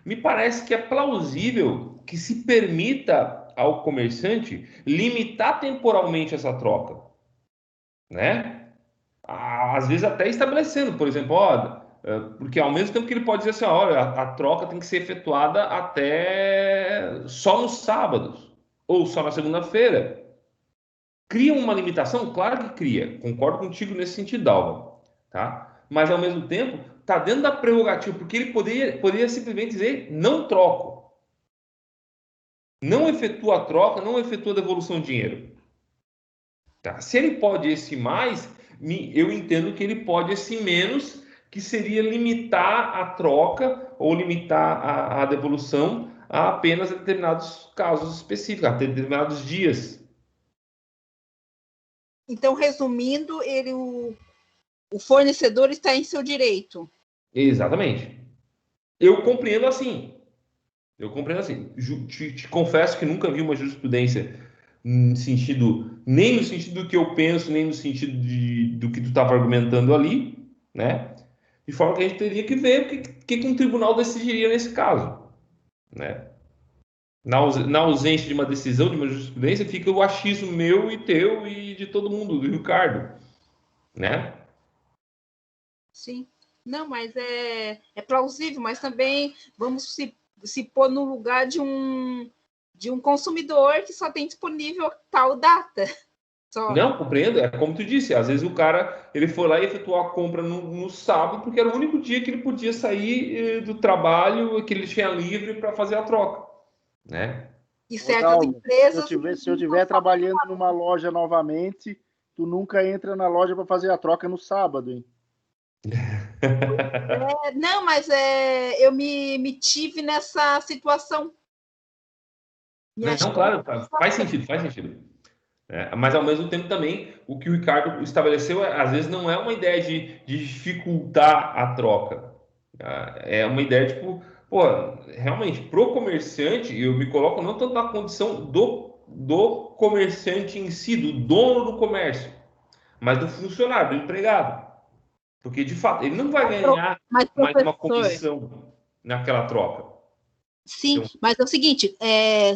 me parece que é plausível que se permita ao comerciante limitar temporalmente essa troca, né? Às vezes até estabelecendo, por exemplo, porque ao mesmo tempo que ele pode dizer assim, olha, a troca tem que ser efetuada até só nos sábados ou só na segunda-feira. Cria uma limitação? Claro que cria. Concordo contigo nesse sentido, Dalva. Tá? Mas, ao mesmo tempo, está dentro da prerrogativa, porque ele poderia simplesmente dizer, não troco. Não efetua a troca, não efetua a devolução de dinheiro. Tá? Se ele pode esse mais, eu entendo que ele pode esse menos, que seria limitar a troca ou limitar a devolução a apenas determinados casos específicos, a determinados dias. Então, resumindo, o fornecedor está em seu direito. Exatamente. Eu compreendo assim. Te confesso que nunca vi uma jurisprudência nem no sentido do que eu penso, nem no sentido do que tu estava argumentando ali, né? De forma que a gente teria que ver o que um tribunal decidiria nesse caso, né? Na ausência de uma decisão, de uma jurisprudência, fica o achismo meu e teu e de todo mundo, do Ricardo, né? Sim. Não, mas é plausível, mas também vamos se pôr no lugar de um consumidor que só tem disponível tal data. Só. Não, compreendo. É como tu disse, às vezes o cara ele foi lá e efetuou a compra no sábado porque era o único dia que ele podia sair do trabalho que ele tinha livre para fazer a troca, né? E certas empresas. Se eu estiver trabalhando numa loja novamente, tu nunca entra na loja para fazer a troca no sábado, hein? Não, mas eu me tive nessa situação. Não, claro, faz sentido. Mas, ao mesmo tempo, também, o que o Ricardo estabeleceu, às vezes, não é uma ideia de dificultar a troca. É uma ideia, tipo, pô, realmente, pro comerciante, eu me coloco não tanto na condição do comerciante em si, do dono do comércio, mas do funcionário, do empregado. Porque, de fato, ele não vai ganhar Mas, mais uma professor, comissão naquela troca. sim, Então, mas é o seguinte,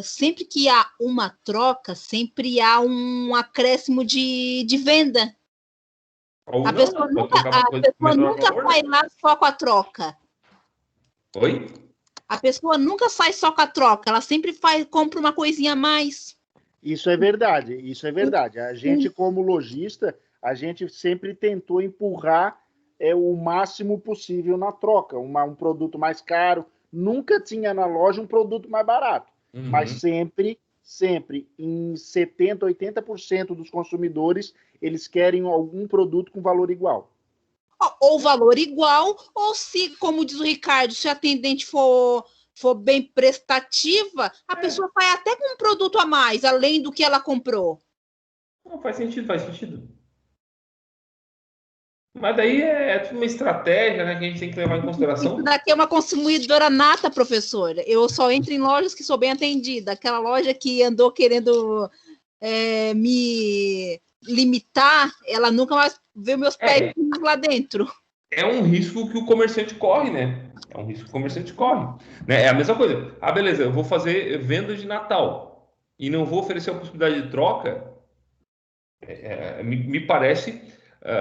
sempre que há uma troca, sempre há um acréscimo de venda. ou A não, pessoa pode nunca, trocar por coisa de menor valor, sai lá só com a troca. Oi? A pessoa nunca sai só com a troca, ela sempre compra uma coisinha a mais. Isso é verdade, isso é verdade. A gente, como lojista, a gente sempre tentou empurrar o máximo possível na troca. Um produto mais caro, nunca tinha na loja um produto mais barato. Mas sempre, em 70%, 80% dos consumidores, eles querem algum produto com valor igual. Ou valor igual, ou se, como diz o Ricardo, se a atendente for bem prestativa, a pessoa vai até com um produto a mais, além do que ela comprou. Não, faz sentido, faz sentido. Mas daí é tudo uma estratégia, né, que a gente tem que levar em consideração. Isso daqui é uma consumidora nata, professora. Eu só entro em lojas que sou bem atendida. Aquela loja que andou querendo me limitar, ela nunca mais vê meus pés lá dentro. É um risco que o comerciante corre, né? É um risco que o comerciante corre. Né? É a mesma coisa. Ah, beleza, eu vou fazer venda de Natal e não vou oferecer a possibilidade de troca. Me parece,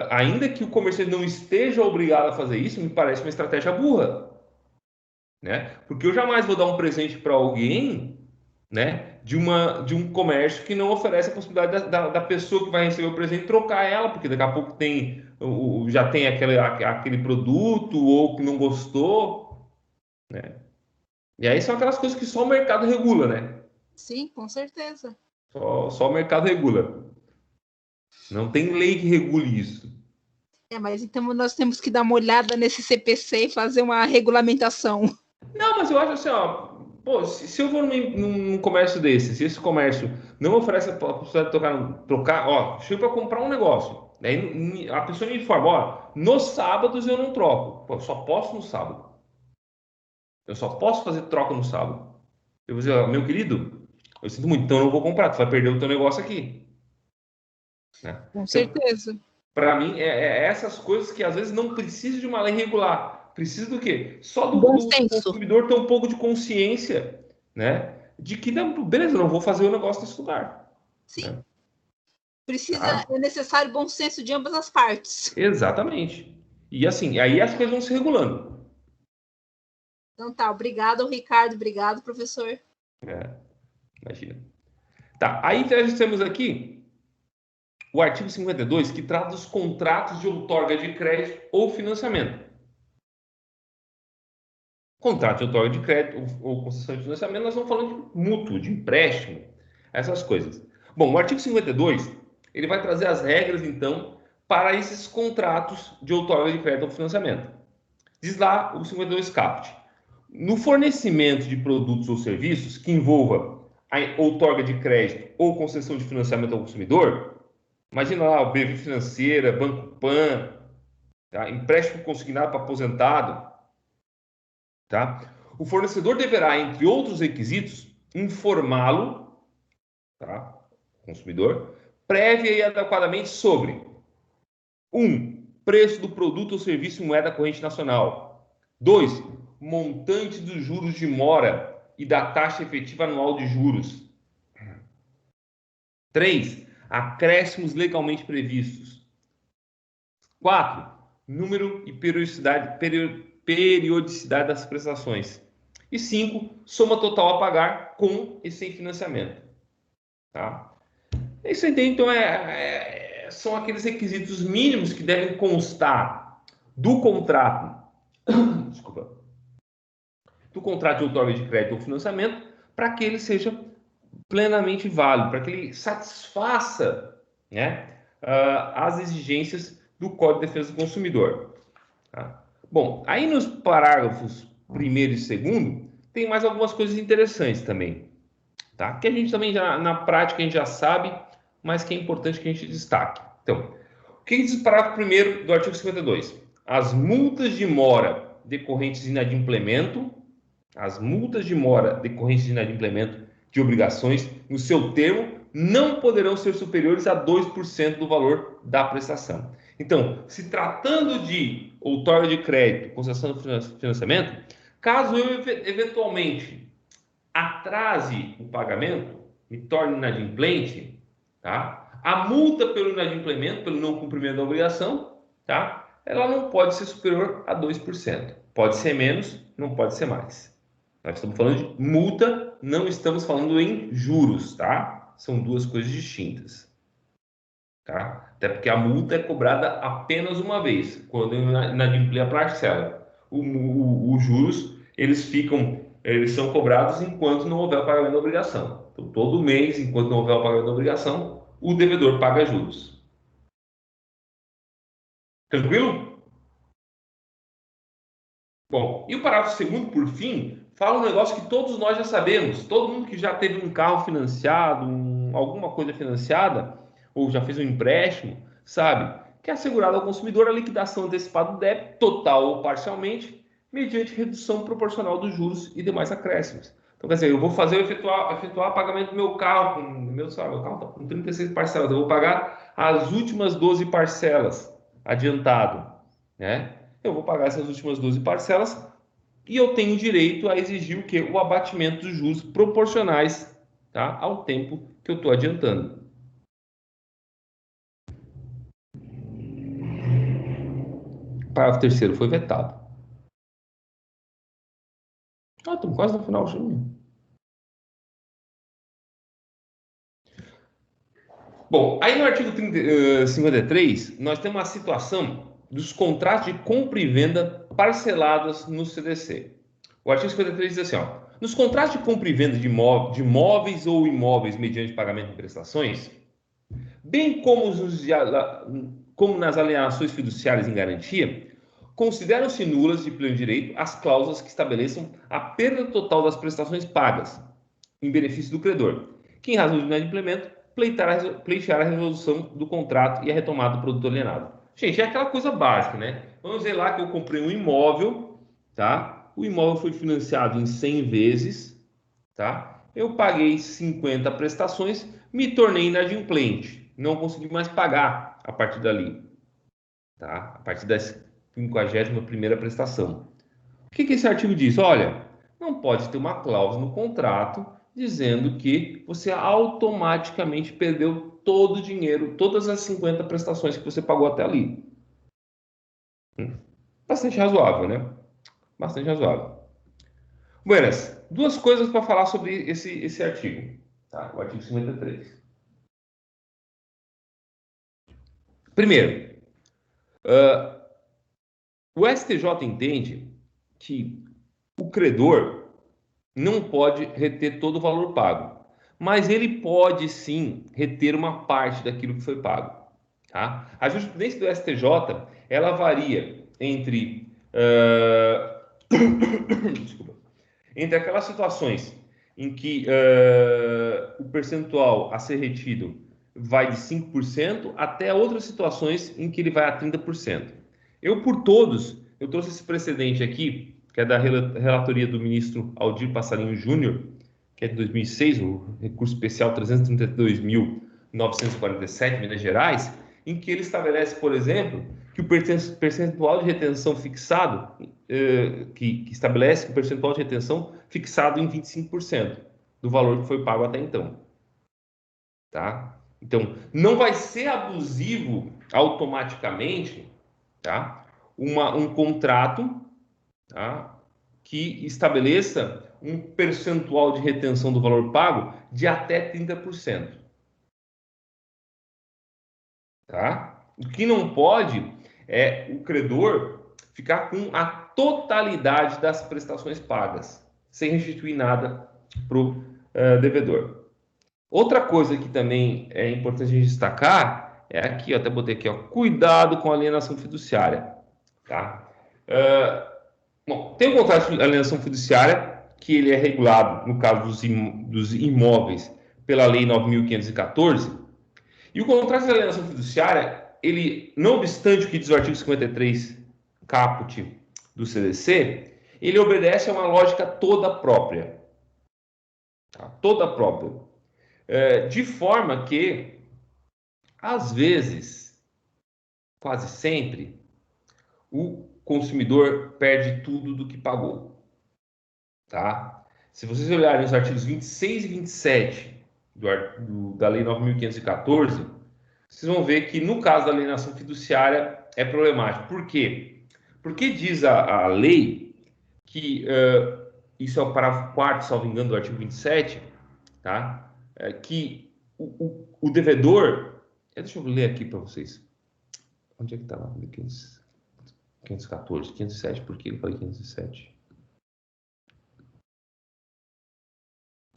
ainda que o comerciante não esteja obrigado a fazer isso, me parece uma estratégia burra. Né? Porque eu jamais vou dar um presente para alguém, né, de um comércio que não oferece a possibilidade da pessoa que vai receber o presente trocar ela, porque daqui a pouco já tem aquele produto ou que não gostou, né? E aí são aquelas coisas que só o mercado regula, né? Sim, com certeza. Só o mercado regula. Não tem lei que regule isso. Mas então nós temos que dar uma olhada nesse CPC e fazer uma regulamentação. Não, mas eu acho assim, ó, pô, se eu vou num comércio desse, se esse comércio não oferece a possibilidade de trocar, ó, chego para comprar um negócio, daí a pessoa me informa, ó, nos sábados eu não troco, pô, eu só posso no sábado, eu só posso fazer troca no sábado. Eu vou dizer, ó, meu querido, eu sinto muito, então eu não vou comprar, tu vai perder o teu negócio aqui. Né? Com certeza. Então, para mim, é essas coisas que às vezes não precisa de uma lei regular. Precisa do quê? Só do consumidor ter um pouco de consciência, né? De que, não, beleza, eu não vou fazer o negócio nesse lugar. Sim. Né? É necessário bom senso de ambas as partes. Exatamente. E assim, aí as coisas vão se regulando. Então tá, obrigado, Ricardo, obrigado, professor. Imagina. Tá, aí nós temos aqui o artigo 52, que trata dos contratos de outorga de crédito ou financiamento. Contrato de outorga de crédito ou concessão de financiamento, nós estamos falando de mútuo, de empréstimo, essas coisas. Bom, o artigo 52, ele vai trazer as regras, então, para esses contratos de outorga de crédito ou financiamento. Diz lá o 52 caput. No fornecimento de produtos ou serviços que envolva a outorga de crédito ou concessão de financiamento ao consumidor, imagina lá o BV Financeira, Banco Pan, tá? Empréstimo consignado para aposentado, tá? O fornecedor deverá, entre outros requisitos, informá-lo, tá? Consumidor, prévia e adequadamente sobre 1. Preço do produto ou serviço em moeda corrente nacional. 2. Montante dos juros de mora e da taxa efetiva anual de juros. 3. Acréscimos legalmente previstos. 4. Número e periodicidade das prestações. E 5. Soma total a pagar com e sem financiamento. Tá? Isso aí, então, são aqueles requisitos mínimos que devem constar do contrato, desculpa, do contrato de outorga de crédito ou financiamento, para que ele seja plenamente válido, para que ele satisfaça, né, as exigências do Código de Defesa do Consumidor. Tá? Bom, aí nos parágrafos 1º e 2º, tem mais algumas coisas interessantes também, tá? Que a gente também já, na prática, a gente já sabe, mas que é importante que a gente destaque. Então, o que diz o parágrafo primeiro do artigo 52? As multas de mora decorrentes de inadimplemento, de obrigações, no seu termo, não poderão ser superiores a 2% do valor da prestação. Então, se tratando de outorga de crédito, concessão de financiamento, caso eu eventualmente atrase o pagamento, me torne inadimplente, tá? A multa pelo inadimplemento, pelo não cumprimento da obrigação, tá? Ela não pode ser superior a 2%. Pode ser menos, não pode ser mais. Nós estamos falando de multa, não estamos falando em juros, tá? São duas coisas distintas. Tá? Até porque a multa é cobrada apenas uma vez, quando inadimplir a parcela. Os juros, eles são cobrados enquanto não houver o pagamento da obrigação. Então, todo mês, enquanto não houver o pagamento da obrigação, o devedor paga juros. Tranquilo? Bom, e o parágrafo segundo, por fim, fala um negócio que todos nós já sabemos. Todo mundo que já teve um carro financiado, alguma coisa financiada, ou já fez um empréstimo, sabe que é assegurado ao consumidor a liquidação antecipada do débito, total ou parcialmente, mediante redução proporcional dos juros e demais acréscimos. Então, quer dizer, eu vou efetuar pagamento do meu carro, meu carro está com 36 parcelas, eu vou pagar as últimas 12 parcelas adiantado, né? Eu vou pagar essas últimas 12 parcelas e eu tenho direito a exigir o quê? O abatimento dos juros proporcionais, tá? Ao tempo que eu estou adiantando. O parágrafo terceiro foi vetado. Estamos quase no final. Bom, aí no artigo 53, nós temos uma situação dos contratos de compra e venda parcelados no CDC. O artigo 53 diz assim, ó, nos contratos de compra e venda de imóveis ou imóveis mediante pagamento de prestações, bem como nas alienações fiduciárias em garantia, consideram-se nulas de pleno direito as cláusulas que estabeleçam a perda total das prestações pagas em benefício do credor, que, em razão de inadimplemento, pleitear a resolução do contrato e a retomada do produto alienado. Gente, é aquela coisa básica, né? Vamos dizer lá que eu comprei um imóvel, tá? O imóvel foi financiado em 100 vezes, tá? Eu paguei 50 prestações, me tornei inadimplente, não consegui mais pagar a partir dali, tá? A partir da 51ª prestação. O que esse artigo diz? Olha, não pode ter uma cláusula no contrato dizendo que você automaticamente perdeu todo o dinheiro, todas as 50 prestações que você pagou até ali. Bastante razoável, né? Bastante razoável. Buenas, duas coisas para falar sobre esse artigo, tá? O artigo 53. Primeiro, o STJ entende que o credor não pode reter todo o valor pago, mas ele pode sim reter uma parte daquilo que foi pago. Tá? A jurisprudência do STJ ela varia entre entre aquelas situações em que o percentual a ser retido vai de 5% até outras situações em que ele vai a 30%. Eu trouxe esse precedente aqui, que é da relatoria do ministro Aldir Passarinho Júnior, que é de 2006, o recurso especial 332.947, Minas Gerais, em que ele estabelece, por exemplo, que o percentual de retenção fixado, que estabelece o percentual de retenção fixado em 25% do valor que foi pago até então. Tá? Então, não vai ser abusivo automaticamente, tá? Um contrato, tá? Que estabeleça um percentual de retenção do valor pago de até 30%. Tá? O que não pode é o credor ficar com a totalidade das prestações pagas, sem restituir nada para o devedor. Outra coisa que também é importante a gente destacar é aqui, eu até botei aqui, ó, cuidado com a alienação fiduciária. Tá? Bom, tem um contrato de alienação fiduciária que ele é regulado, no caso dos imóveis, pela Lei 9.514, E o contrato de alienação fiduciária, ele, não obstante o que diz o artigo 53 caput do CDC, ele obedece a uma lógica toda própria. Tá? Toda própria. De forma que, às vezes, quase sempre, o consumidor perde tudo do que pagou. Tá? Se vocês olharem os artigos 26 e 27 da Lei 9.514, vocês vão ver que, no caso da alienação fiduciária, é problemático. Por quê? Porque diz a lei que, isso é o parágrafo 4º, salvo engano, do artigo 27, tá? Que o devedor... Deixa eu ler aqui para vocês. Onde é que está lá? 514, 507, por que ele fala 507?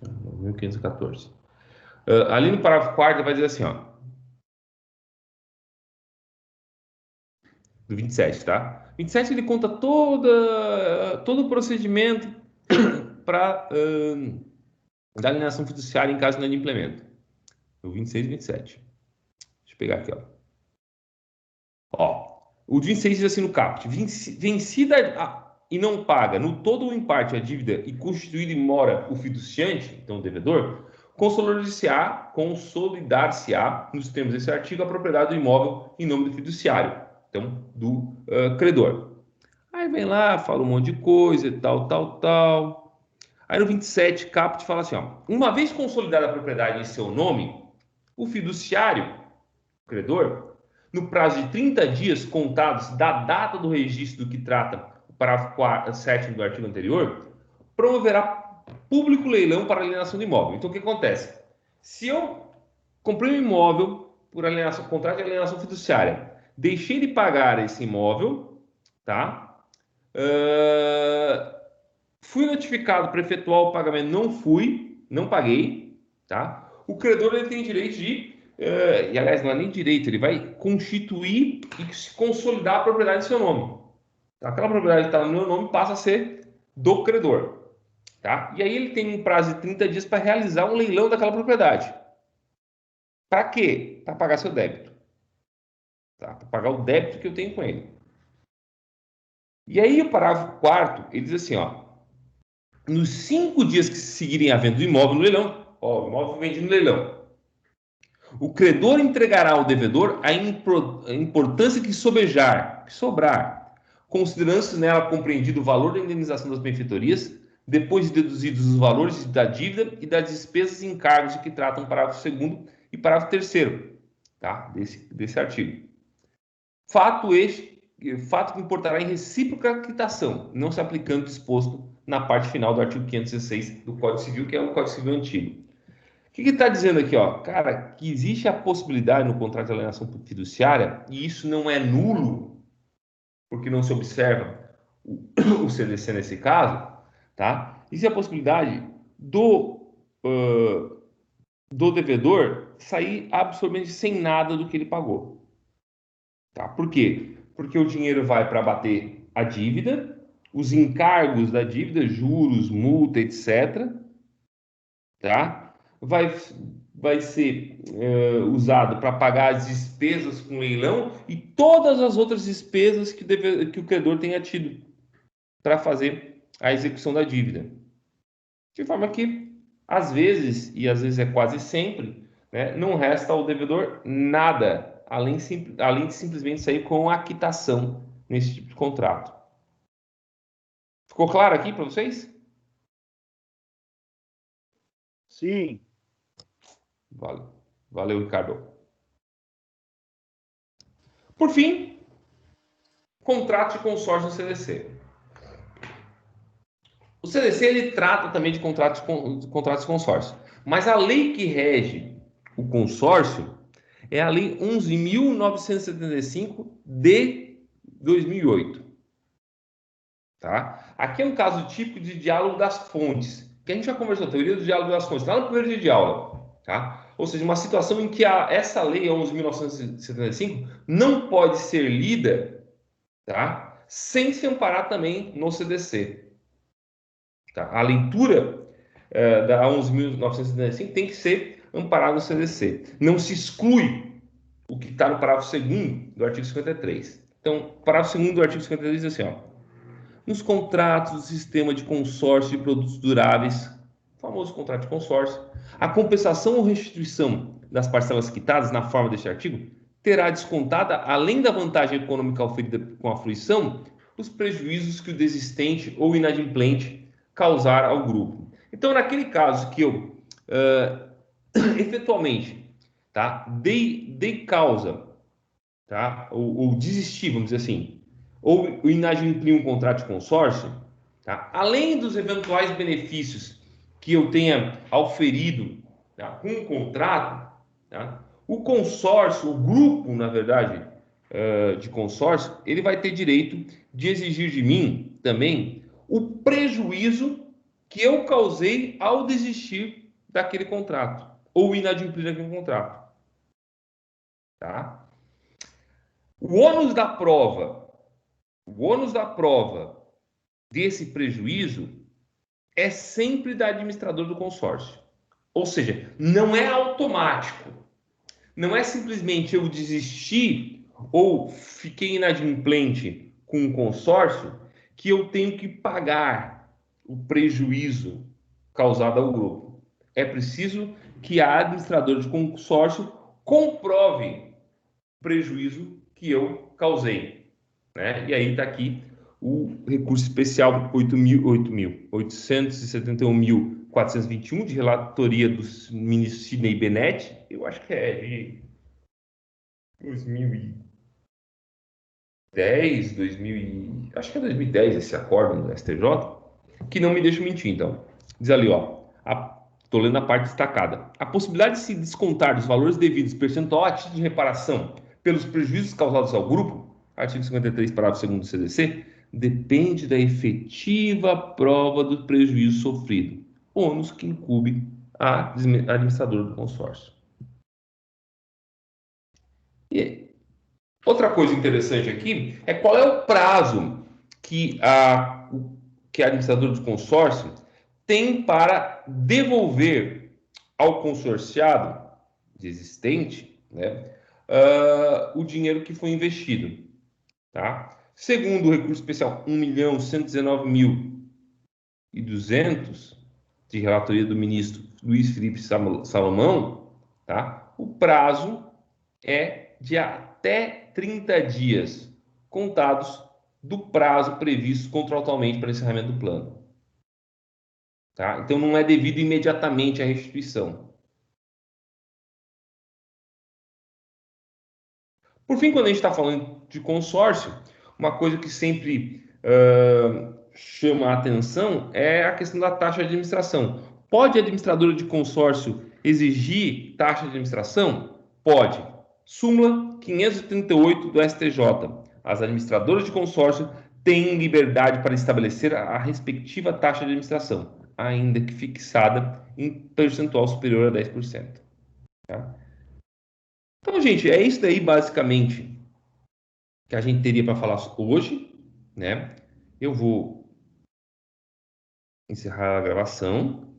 1514. Ali no parágrafo 4º vai dizer assim, ó, do 27, tá? 27 ele conta todo o procedimento para da alienação fiduciária em caso de inadimplemento. O 26 e 27. Deixa eu pegar aqui, ó. O 26 diz assim no caput: vencida e não paga no todo ou em parte a dívida e constituído em mora o fiduciante, então o devedor, consolidar-se-á, nos termos desse artigo, a propriedade do imóvel em nome do fiduciário, então do credor. Aí vem lá, fala um monte de coisa e tal. Aí no 27, caput fala assim, ó, uma vez consolidada a propriedade em seu nome, o fiduciário, o credor, no prazo de 30 dias contados da data do registro do que trata o parágrafo 7º do artigo anterior, promoverá público leilão para alienação do imóvel. Então, o que acontece? Se eu comprei um imóvel por alienação, contrato de alienação fiduciária, deixei de pagar esse imóvel, tá? Fui notificado para efetuar o pagamento, não paguei, tá? O credor ele tem direito de, e aliás, não é nem direito, ele vai constituir e se consolidar a propriedade em seu nome. Aquela propriedade que está no meu nome passa a ser do credor, tá? E aí ele tem um prazo de 30 dias para realizar um leilão daquela propriedade. Para quê? Para pagar seu débito. Tá? Para pagar o débito que eu tenho com ele. E aí o parágrafo 4º, ele diz assim, ó, nos 5 dias que se seguirem a venda do imóvel no leilão, ó, o imóvel vendido no leilão, o credor entregará ao devedor a importância que sobrar, considerando-se nela compreendido o valor da indenização das benfeitorias, depois de deduzidos os valores da dívida e das despesas e encargos de que tratam o parágrafo 2º e parágrafo 3º, tá? desse artigo. Fato que importará em recíproca quitação, não se aplicando o disposto na parte final do artigo 516 do Código Civil, que é um Código Civil antigo. O que está dizendo aqui? Ó? Cara, que existe a possibilidade no contrato de alienação fiduciária, e isso não é nulo, porque não se observa o CDC nesse caso, tá? Existe a possibilidade do devedor sair absolutamente sem nada do que ele pagou. Tá? Por quê? Porque o dinheiro vai para abater a dívida, os encargos da dívida, juros, multa, etc. Tá? Vai ser usado para pagar as despesas com leilão e todas as outras despesas que o credor tenha tido para fazer a execução da dívida. De forma que, às vezes, e às vezes é quase sempre, né, não resta ao devedor nada, além de simplesmente sair com a quitação nesse tipo de contrato. Ficou claro aqui para vocês? Sim. Valeu, Ricardo. Por fim, contrato de consórcio no CDC. O CDC ele trata também de contratos de consórcio, mas a lei que rege o consórcio é a Lei 11.975 de 2008. Tá? Aqui é um caso típico de diálogo das fontes, que a gente já conversou, a teoria do diálogo das fontes, lá no primeiro dia de aula. Tá? Ou seja, uma situação em que essa lei 11.975 não pode ser lida, tá? Sem se amparar também no CDC. Tá? A leitura da 11.975 tem que ser amparada no CDC. Não se exclui o que está no parágrafo 2º do artigo 53. Então, o parágrafo 2º do artigo 53 diz assim, ó, nos contratos do sistema de consórcio de produtos duráveis, o famoso contrato de consórcio, a compensação ou restituição das parcelas quitadas na forma deste artigo terá descontada, além da vantagem econômica oferida com a fruição, os prejuízos que o desistente ou inadimplente causar ao grupo. Então, naquele caso que eu efetualmente, tá, dei causa, tá, ou desisti, vamos dizer assim, ou inadimpli um contrato de consórcio, tá, além dos eventuais benefícios que eu tenha auferido, tá, com o contrato, tá, o consórcio, o grupo, na verdade, de consórcio, ele vai ter direito de exigir de mim também o prejuízo que eu causei ao desistir daquele contrato ou inadimplir aquele contrato. Tá? O ônus da prova desse prejuízo é sempre da administradora do consórcio. Ou seja, não é automático. Não é simplesmente eu desistir ou fiquei inadimplente com um consórcio que eu tenho que pagar o prejuízo causado ao grupo. É preciso que a administradora de consórcio comprove o prejuízo que eu causei. Né? E aí está aqui o recurso especial 871.421 de relatoria do ministro Sidney Bennett, eu acho que é de 2010, acho que é 2010 esse acórdão do STJ, que não me deixa mentir, então. Diz ali, ó, estou lendo a parte destacada. A possibilidade de se descontar dos valores devidos percentual a título de reparação pelos prejuízos causados ao grupo, artigo 53, parágrafo 2º do CDC, depende da efetiva prova do prejuízo sofrido, ônus que incumbe a administradora do consórcio. E outra coisa interessante aqui é qual é o prazo que a administradora do consórcio tem para devolver ao consorciado desistente, né, o dinheiro que foi investido. Tá? Segundo o recurso especial 1.119.200 de relatoria do ministro Luiz Felipe Salomão, tá? O prazo é de até 30 dias contados do prazo previsto contratualmente para encerramento do plano. Tá? Então não é devido imediatamente à restituição. Por fim, quando a gente está falando de consórcio, uma coisa que sempre chama a atenção é a questão da taxa de administração. Pode a administradora de consórcio exigir taxa de administração? Pode. Súmula 538 do STJ. As administradoras de consórcio têm liberdade para estabelecer a respectiva taxa de administração, ainda que fixada em percentual superior a 10%. Tá? Então, gente, é isso daí basicamente que a gente teria para falar hoje, né? Eu vou encerrar a gravação